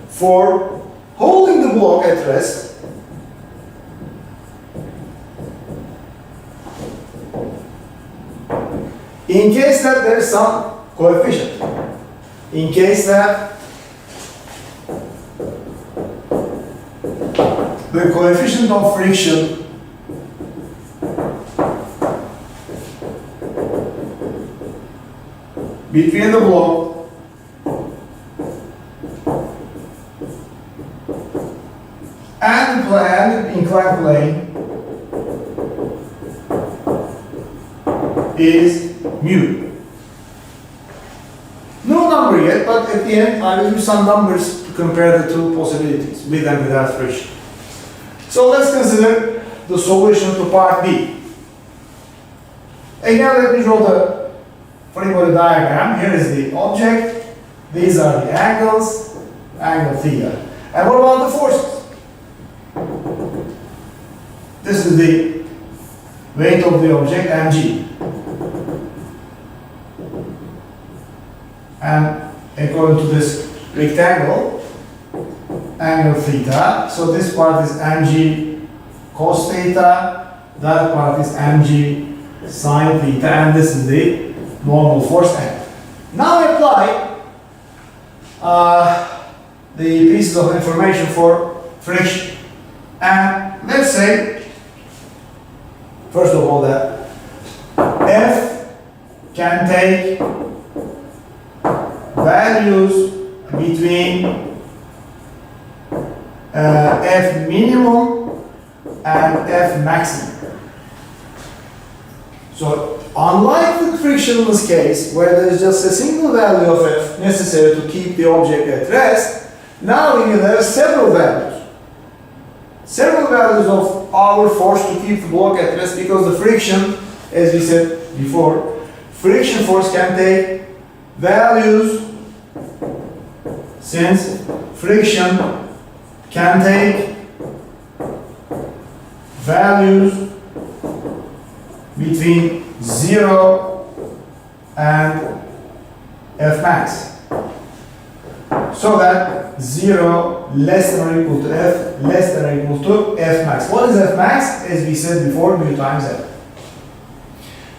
for holding the block at rest, in case that there is some coefficient, in case that the coefficient of friction between the block and the inclined plane is mu. No number yet, but at the end I will use some numbers to compare the two possibilities, with and without friction. So let's consider the solution to part B. Again, let me draw the free body diagram. Here is the object, these are the angles, angle theta. And what about the forces? This is the weight of the object, mg. And according to this rectangle, angle theta, so this part is mg cos theta, that part is mg sine theta, and this is the normal force angle. Now apply the pieces of information for friction. And let's say, first of all, that F can take values between F minimum and F maximum. So unlike the frictionless case where there is just a single value of F necessary to keep the object at rest, now we will have several values. Several values of our force to keep the block at rest, because the friction, as we said before, friction force can take values, since friction can take values between 0 and F max. So that 0 less than or equal to F less than or equal to F max. What is F max? As we said before, mu times F.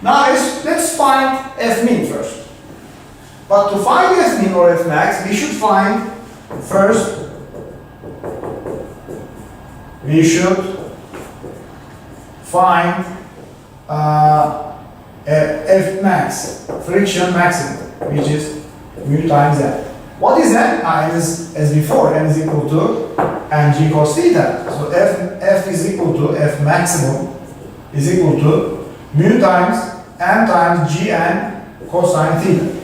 Now let's find F min first. But to find F min or F max, we should find first, F max, friction maximum, which is mu times F. What is N? N is, as before, N is equal to mg cos theta. So F is equal to F maximum is equal to mu times M times Gn cosine theta.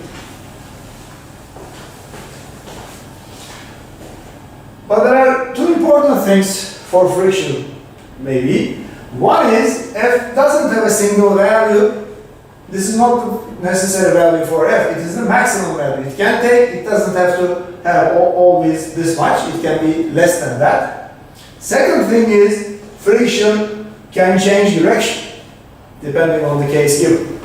But there are two important things for friction, maybe. One is F doesn't have a single value. This is not the necessary value for F. It is the maximum value. It can take, it doesn't have to have always this much. It can be less than that. Second thing is friction can change direction depending on the case given.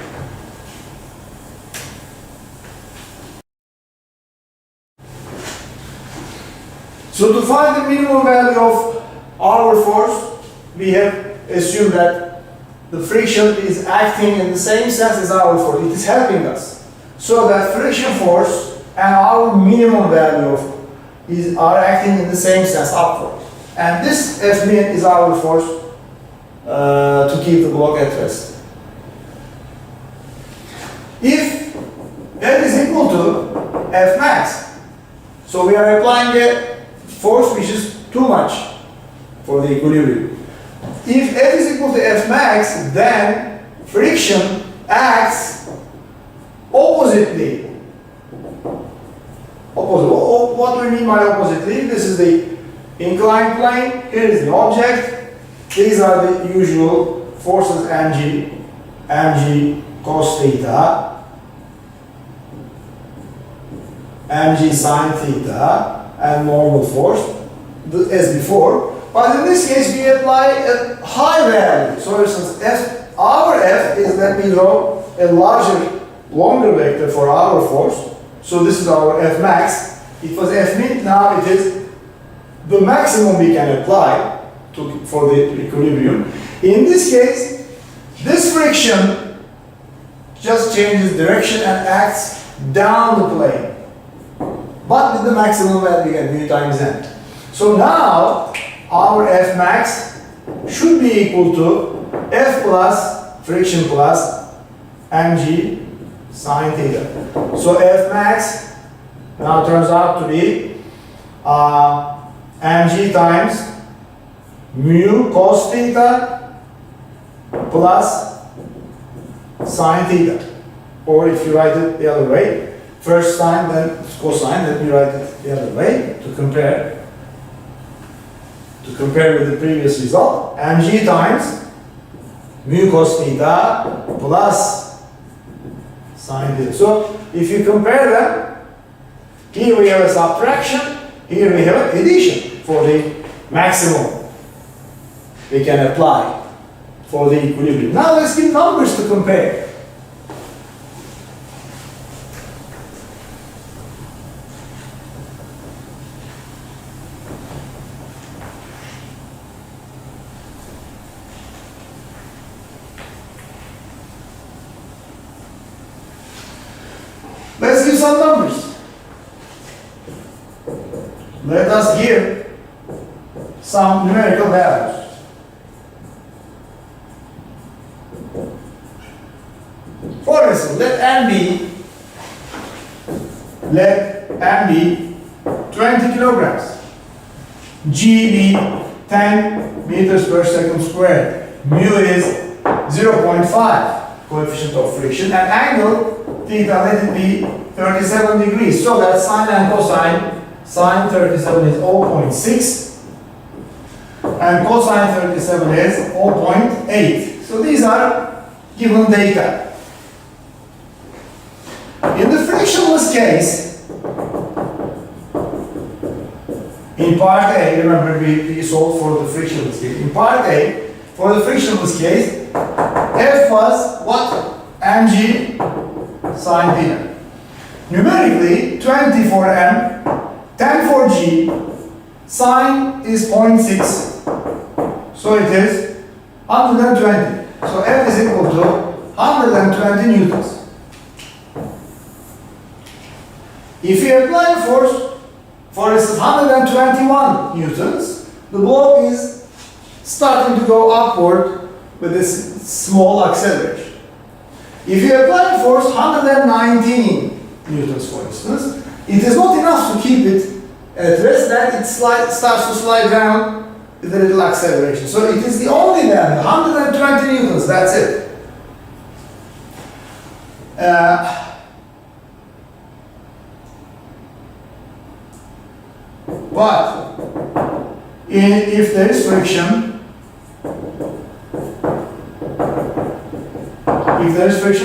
So to find the minimum value of our force, we have assumed that the friction is acting in the same sense as our force. It is helping us. So that friction force and our minimum value are acting in the same sense, upward. And this F min is our force to keep the block at rest. If F is equal to F max, so we are applying a force which is too much for the equilibrium. If F is equal to F max, then friction acts oppositely. What do we mean by oppositely? This is the inclined plane, here is the object. These are the usual forces mg cos theta, mg sine theta, and normal force, as before. But in this case, we apply a high value. So for instance, our F is, let me draw a larger, longer vector for our force. So this is our F max. It was F min, now it is the maximum we can apply for the equilibrium. In this case, this friction just changes direction and acts down the plane, but with the maximum value at mu times n. So now our F max should be equal to F plus friction plus mg sine theta. So F max now turns out to be mg times mu cos theta plus sine theta. Or if you write it the other way, first sine, then cosine, then you write it the other way to compare with the previous result. Mg times mu cos theta plus sine theta. So if you compare them, here we have a subtraction, here we have an addition for the maximum we can apply for the equilibrium. Now let's give numbers to compare. Let's give some numbers. Let us give some numerical values. For instance, let M be 20 kilograms, G be 10 meters per second squared, mu is 0.5 coefficient of friction, and angle theta, let it be 37 degrees, so that sine and cosine, sine 37 is 0.6 and cosine 37 is 0.8. So these are given data. In the frictionless case, in part A, remember we solved for the frictionless case. In part A, for the frictionless case, F was what? Mg sine theta. Numerically, 20 for M, 10 for G, sine is 0.6. So it is 120. So F is equal to 120 newtons. If you apply a force, for instance, 121 newtons, the block is starting to go upward with this small acceleration. If you apply a force 119 newtons, for instance, it is not enough to keep it at rest, then it starts to slide down with a little acceleration. So it is the only value, 120 newtons, that's it. But if there is friction,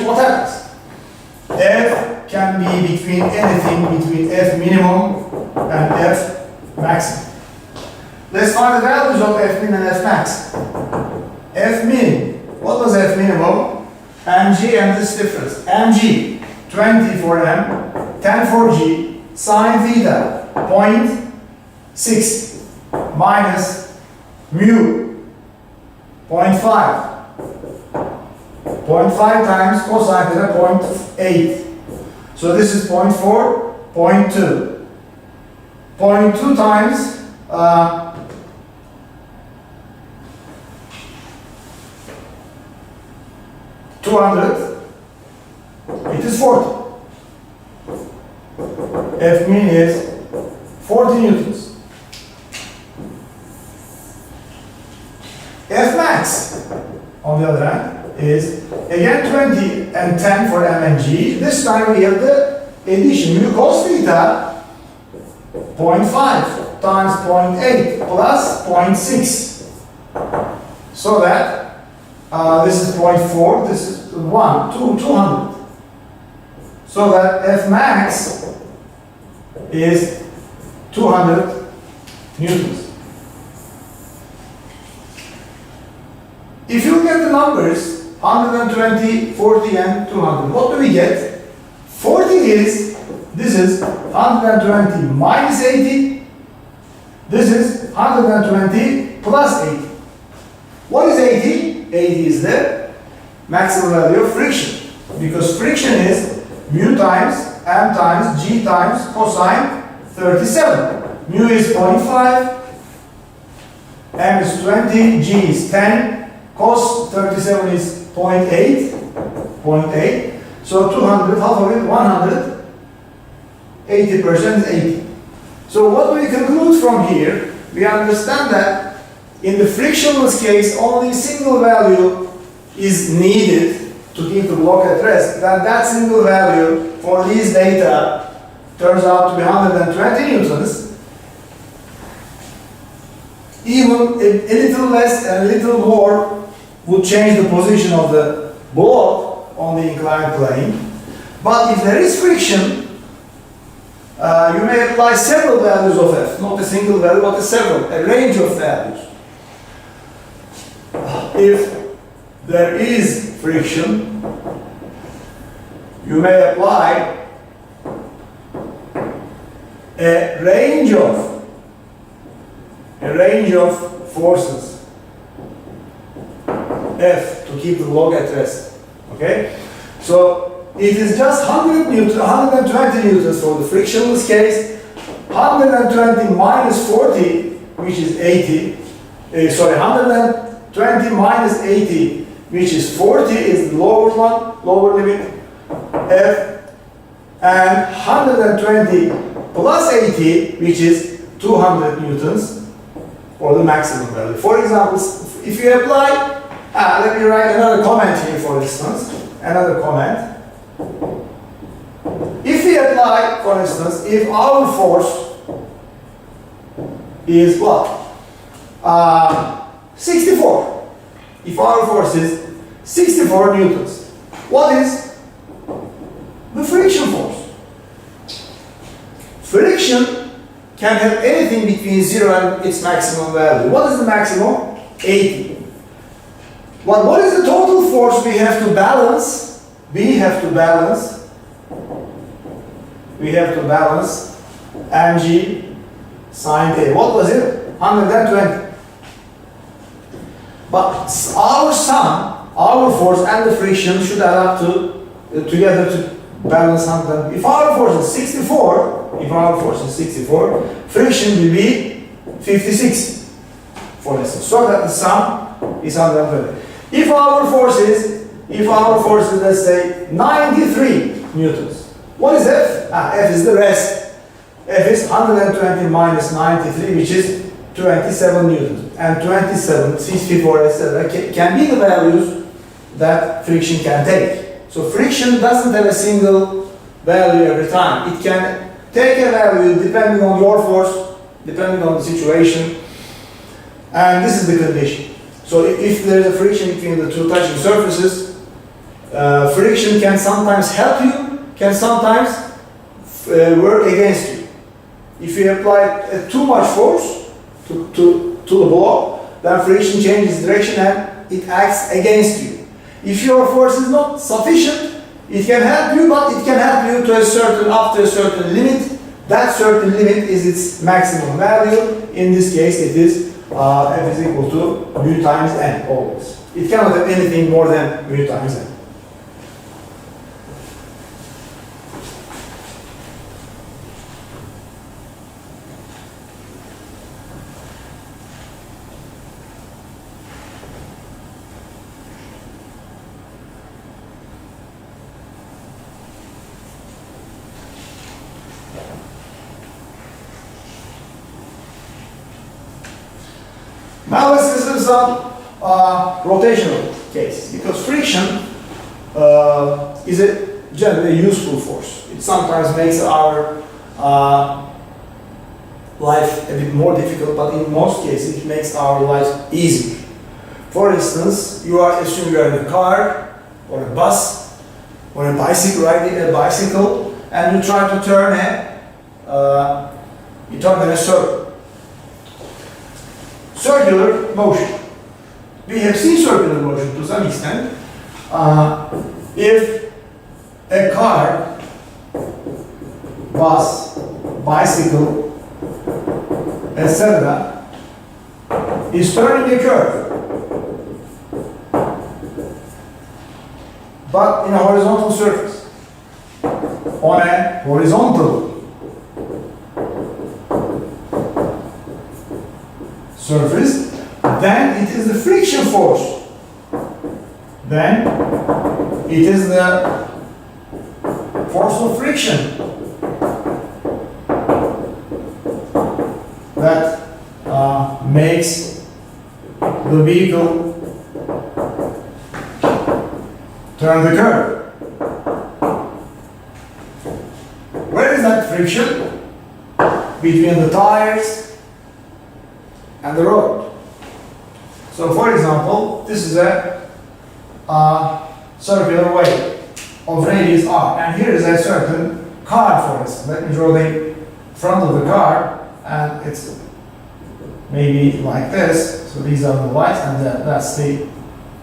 what happens? F can be between anything between F minimum and F maximum. Let's find the values of F min and F max. F min, what was F minimum? Mg and this difference. Mg, 20 for M, 10 for G, sine theta, 0.6 minus mu, 0.5. 0.5 times cosine theta, 0.8. So this is 0.4, 0.2. 0.2 times 200, it is 40. F min is 40 newtons. F max, on the other hand, is again 20 and 10 for M and G. This time we have the addition, mu cos theta, 0.5 times 0.8 plus 0.6. So that this is 0.4, this is 200. So that F max is 200 newtons. If you look at the numbers, 120, 40, and 200, what do we get? 40 is, this is 120 minus 80, this is 120 plus 80. What is 80? 80 is the maximum value of friction. Because friction is mu times m times g times cosine 37. Mu is 0.5, m is 20, g is 10, cos 37 is 0.8. So 200, half of it, 100, 80% is 80. So what we conclude from here, we understand that in the frictionless case, only single value is needed to keep the block at rest. That single value for these data turns out to be 120 newtons. Even a little less and a little more would change the position of the block on the inclined plane. But if there is friction, you may apply several values of F, not a single value, but a range of values. If there is friction, you may apply a range of forces F to keep the block at rest. Okay? So it is just 120 newtons for the frictionless case, 120 minus 40, which is 80, 120 minus 80, which is 40, is the lower one, lower limit, F, and 120 plus 80, which is 200 newtons for the maximum value. For example, if you apply, let me write another comment here for instance, another comment. If we apply, for instance, if our force is what? 64. If our force is 64 newtons, what is the friction force? Friction can have anything between 0 and its maximum value. What is the maximum? 80. What is the total force we have to balance? We have to balance mg sine theta. What was it? 120. But our sum, our force and the friction should add up to together to balance 120. If our force is 64, friction will be 56, for instance. So that the sum is 120. If our force is, let's say, 93 newtons, what is F? F is the rest. F is 120 minus 93, which is 27 newtons. And 27, 64, etc. can be the values that friction can take. So friction doesn't have a single value every time. It can take a value depending on your force, depending on the situation. And this is the condition. So if there is a friction between the two touching surfaces, friction can sometimes help you, can sometimes work against you. If you apply too much force to the block, then friction changes direction and it acts against you. If your force is not sufficient, it can help you, but it can help you to after a certain limit. That certain limit is its maximum value. In this case, it is F is equal to mu times n, always. It cannot have anything more than mu times n. Now let's consider some rotational cases, because friction is generally a useful force. It sometimes makes our life a bit more difficult, but in most cases it makes our life easier. For instance, assume you are in a car or a bus or a bicycle, riding a bicycle, and you try to turn in a circle. Circular motion. We have seen circular motion to some extent. If a car, bus, bicycle, etc., is turning a curve, but in a horizontal surface, on a horizontal surface, then it is the friction force. Then it is the force of friction that makes the vehicle turn the curve. Where is that friction? Between the tires and the road. So for example, this is a circular way of radius r, and here is a certain car, for instance. Let me draw the front of the car, and it's maybe like this. So these are the lights, and that's the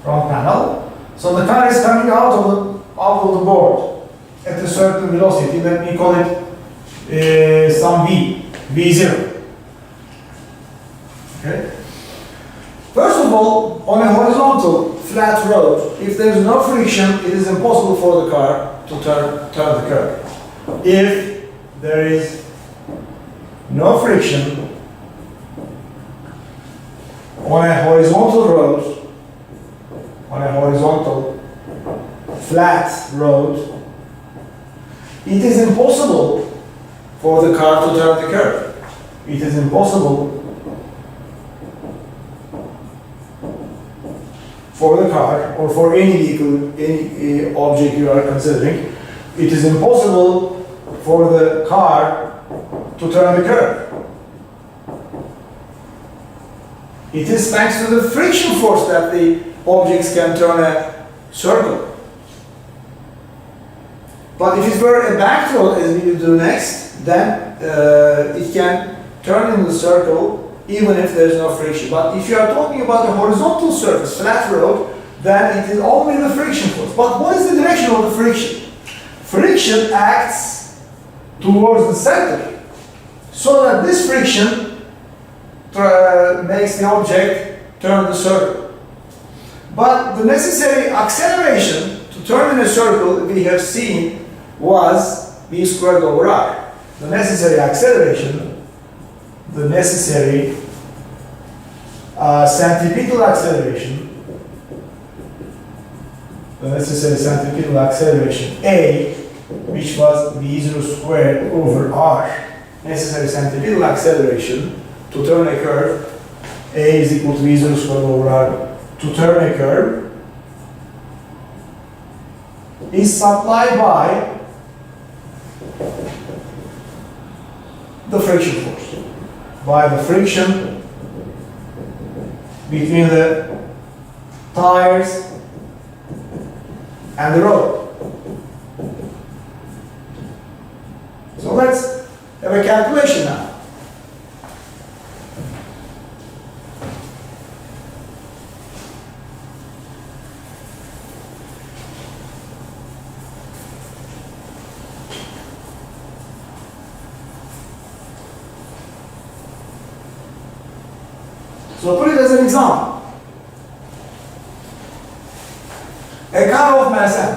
front panel. So the car is coming out of the board at a certain velocity. Let me call it some v0. Okay. First of all, on a horizontal flat road, if there is no friction, it is impossible for the car to turn the curve. If there is no friction on a horizontal road, on a horizontal flat road, it is impossible for the car to turn the curve. It is impossible for the car, or for any vehicle, any object you are considering, it is impossible for the car to turn the curve. It is thanks to the friction force that the objects can turn a circle. But if it were a back road, as we will do next, then it can turn in the circle even if there is no friction. But if you are talking about a horizontal surface, flat road, then it is only the friction force. But what is the direction of the friction? Friction acts towards the center, so that this friction makes the object turn the circle. But the necessary acceleration to turn in a circle, we have seen, was v squared over r. The necessary acceleration, the necessary centripetal acceleration, the necessary centripetal acceleration A, which was v0 squared over r, necessary centripetal acceleration to turn a curve, A is equal to v0 squared over r, to turn a curve, is supplied by the friction force, by the friction between the tires and the road. So let's have a calculation now. So put it as an example. A car of mass m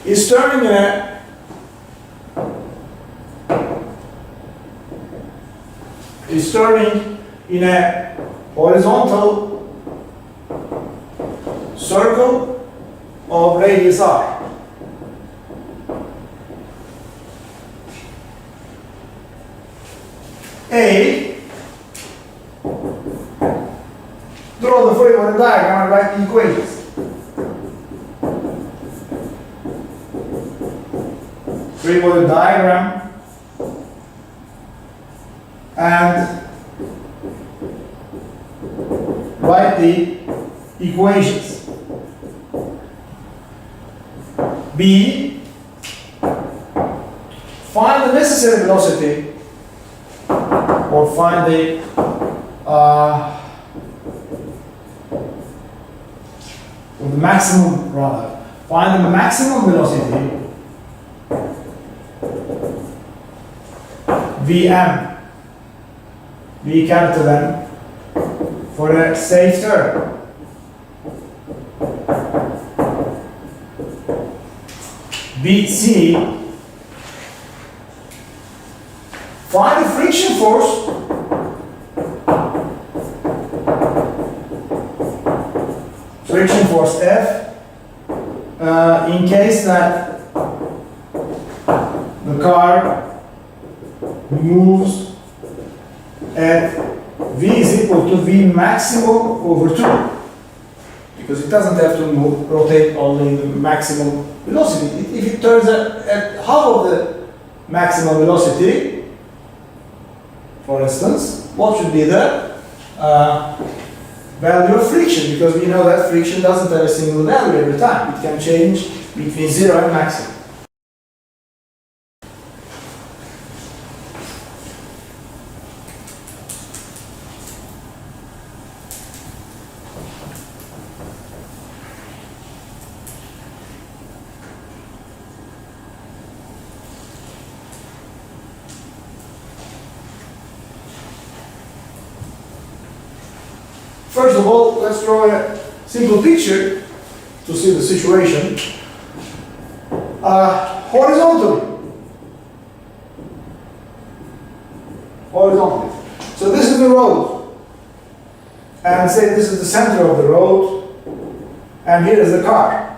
is turning in a horizontal circle of radius r. A, draw the free body diagram and write the equations. Free body diagram and write the equations. B, find the necessary velocity, or find the maximum, rather. Find the maximum velocity Vm V capital M, for a safe term. BC, find the friction force F in case that the car moves at V is equal to V maximum over 2, because it doesn't have to move, rotate only in the maximum velocity. If it turns at half of the maximum velocity, for instance, what should be the value of friction? Because we know that friction doesn't have a single value every time. It can change between 0 and maximum. First of all, let's draw a simple picture to see the situation. Horizontally. So this is the road. And say this is the center of the road. And here is the car.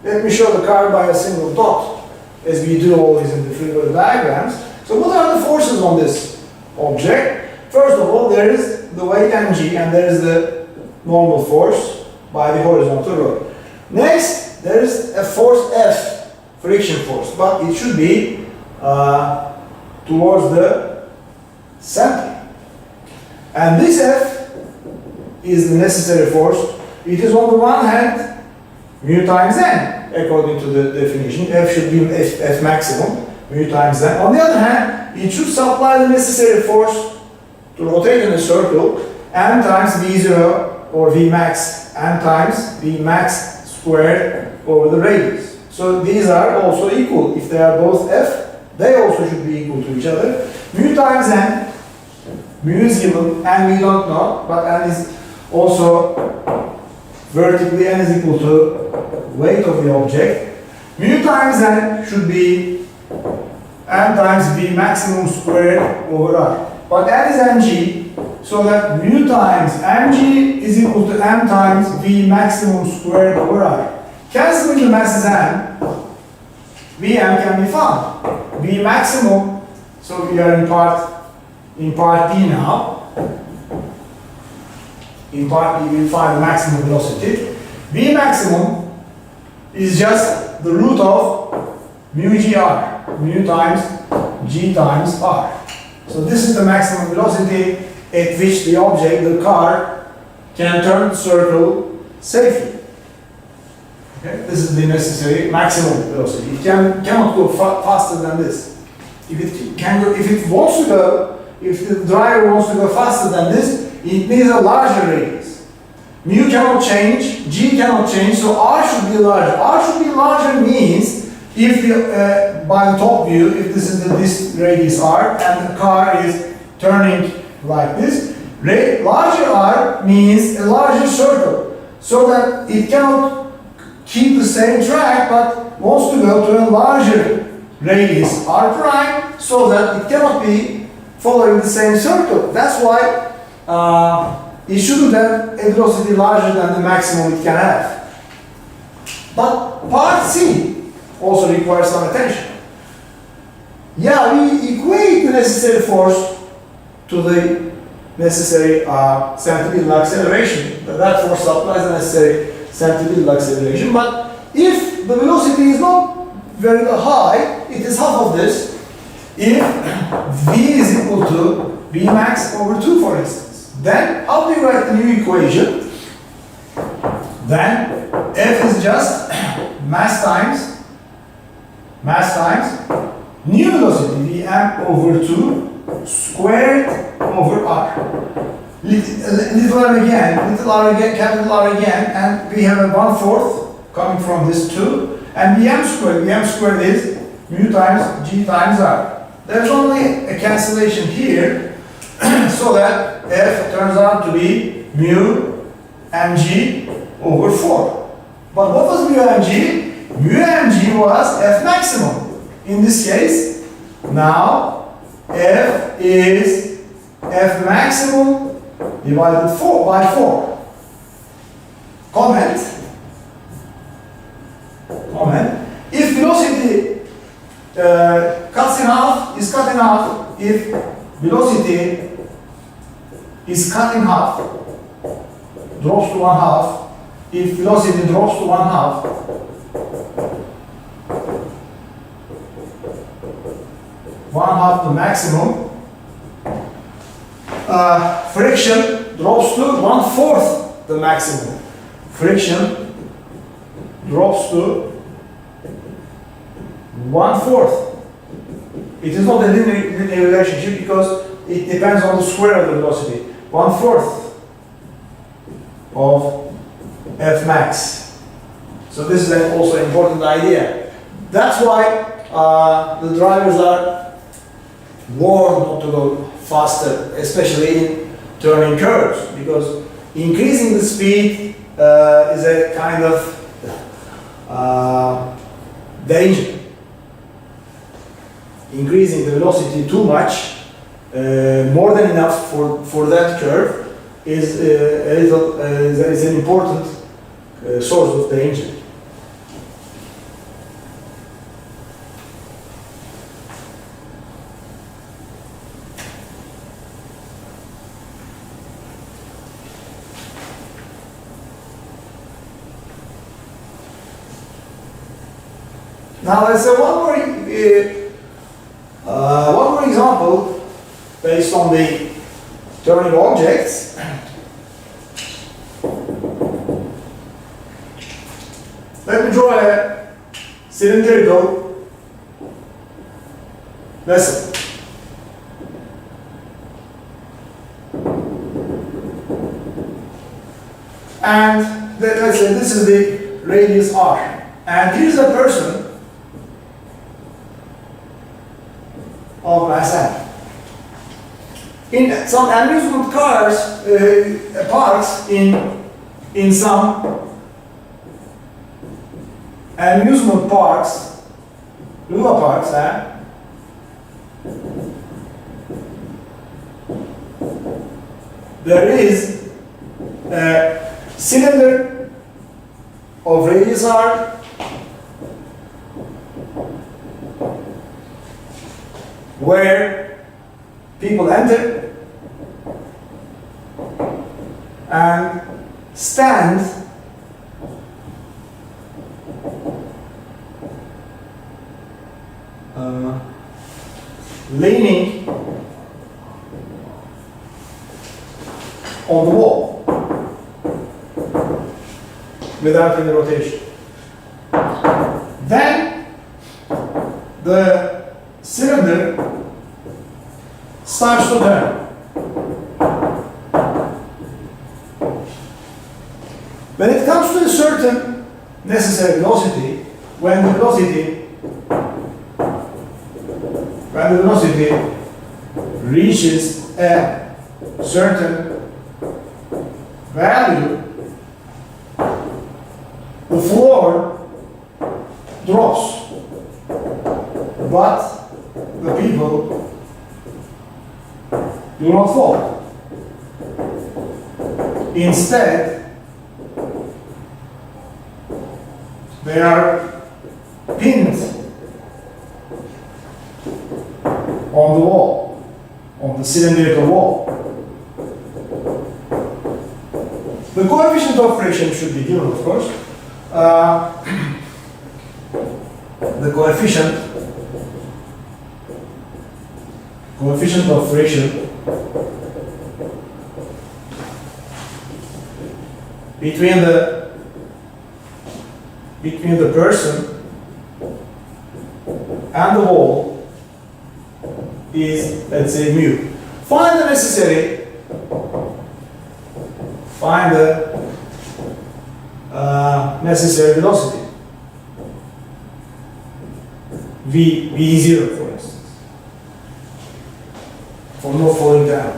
Let me show the car by a single dot, as we do always in the free body diagrams. So what are the forces on this object? First of all, there is the weight mg, and there is the normal force by the horizontal road. Next, there is a force F, friction force, but it should be towards the center. And this F is the necessary force. It is on the one hand mu times n, according to the definition. F should be F maximum, mu times n. On the other hand, it should supply the necessary force to rotate in a circle, n times v0 or v max, n times v max squared over the radius. So these are also equal. If they are both f, they also should be equal to each other. Mu times n, mu is given, and we don't know, but n is also vertically, n is equal to weight of the object. Mu times n should be n times v maximum squared over r. But n is mg, so that mu times mg is equal to m times v maximum squared over r. Cancelling the masses n, Vm can be found. V maximum, so we are in part D now. In part D, we find the maximum velocity. V maximum is just the root of mu gr, mu times g times r. So this is the maximum velocity at which the object, the car, can turn the circle safely. Okay? This is the necessary maximum velocity. It cannot go faster than this. If the driver wants to go faster than this, it needs a larger radius. Mu cannot change, g cannot change, so r should be larger. R should be larger means, if by the top view, if this is this radius r and the car is turning like this, larger r means a larger circle, so that it cannot keep the same track but wants to go to a larger radius r prime, so that it cannot be following the same circle. That's why it shouldn't have a velocity larger than the maximum it can have. But part C also requires some attention. Yeah, we equate the necessary force to the necessary centripetal acceleration. That force supplies the necessary centripetal acceleration. But if the velocity is not very high, it is half of this. If v is equal to v max over 2, for instance, then how do you write the new equation? Then F is just mass times new velocity, Vm over 2 squared over r. Little r again, capital R again, and we have a 1/4 coming from this 2, and Vm squared is mu times g times r. There's only a cancellation here. so that F turns out to be mu mg over 4. But what was mu mg? Mu mg was F maximum. In this case, now F is F maximum divided by 4. Comment. If velocity cuts in half, is cut in half, if velocity is cut in half, drops to 1/2, if velocity drops to 1/2, the maximum, friction drops to 1/4 the maximum. Friction drops to 1/4. It is not a linear relationship because it depends on the square of the velocity. 1/4 of F max. So this is also an important idea. That's why the drivers are warned not to go faster, especially in turning curves, because increasing the speed is a kind of danger. Increasing the velocity too much, more than enough for that curve, is an important source of danger. Now let's say one more example based on the turning objects. Let me draw a cylindrical vessel. And let's say this is the radius r. And here's a person of mass m. In some amusement cars, parks in some amusement parks, Luna parks, there is a cylinder of radius r where people enter and stand leaning on the wall without any rotation. Then the cylinder starts to turn. When it comes to a certain necessary velocity, when the velocity reaches a certain value, the floor drops, but the people do not fall. Instead, they are pinned on the wall, on the cylindrical wall. The coefficient of friction should be given, of course. The coefficient of friction between the person and the wall is, let's say, mu. Find the necessary velocity, v0, for instance, for not falling down.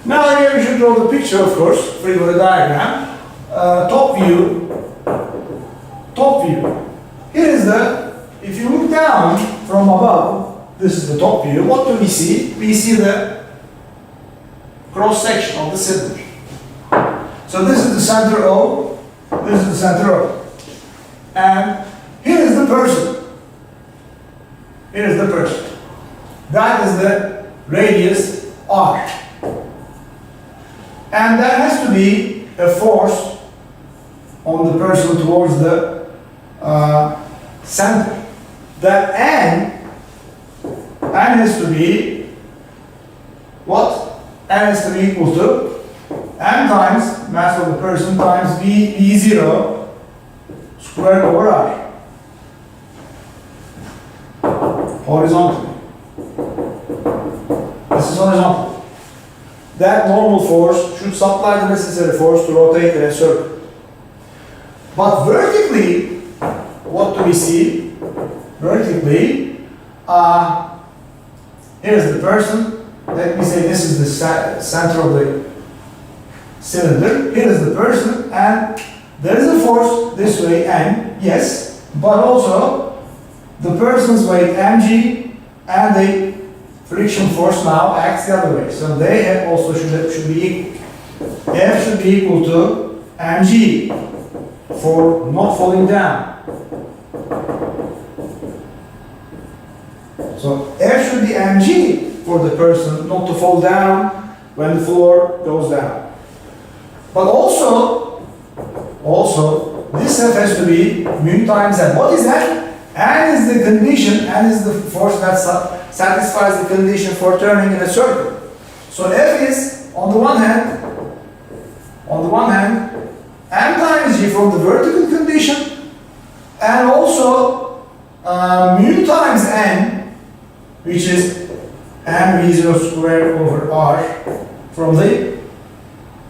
Now here we should draw the picture, of course, free body diagram. Top view. Here is if you look down from above, this is the top view, what do we see? We see the cross section of the cylinder. So this is the center O, this is the center O. And here is the person. Here is the person. That is the radius R. And there has to be a force on the person towards the center. That N has to be what? N has to be equal to M times mass of the person times V0 squared over R. Horizontally. This is horizontal. That normal force should supply the necessary force to rotate in a circle. But vertically, what do we see? Vertically, here's the person. Let me say this is the center of the cylinder. Here is the person, and there is a force this way, N, yes, but also the person's weight, mg, and the friction force now acts the other way. So they also should be equal. F should be equal to mg for not falling down. So F should be mg for the person not to fall down when the floor goes down. But also this F has to be mu times N. What is that? N is the condition, N is the force that satisfies the condition for turning in a circle. So F is, on the one hand, M times G from the vertical condition, and also mu times N, which is mv0 squared over R from the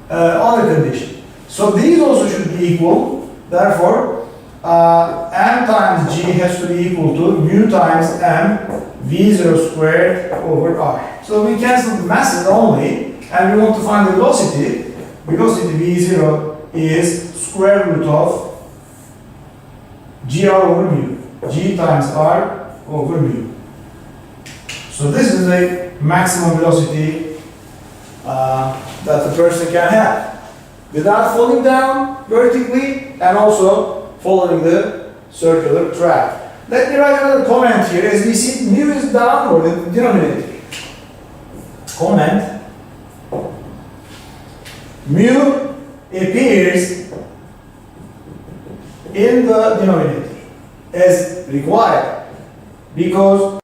other condition. So these also should be equal. Therefore, M times G has to be equal to mu times M V0 squared over R. So we cancel the masses only, and we want to find the velocity. Velocity V0 is square root of GR over mu. G times R over mu. So this is the maximum velocity that the person can have without falling down vertically and also following the circular track. Let me write another comment here. As we see, mu is downward in the denominator. Comment. Mu appears in the denominator as required because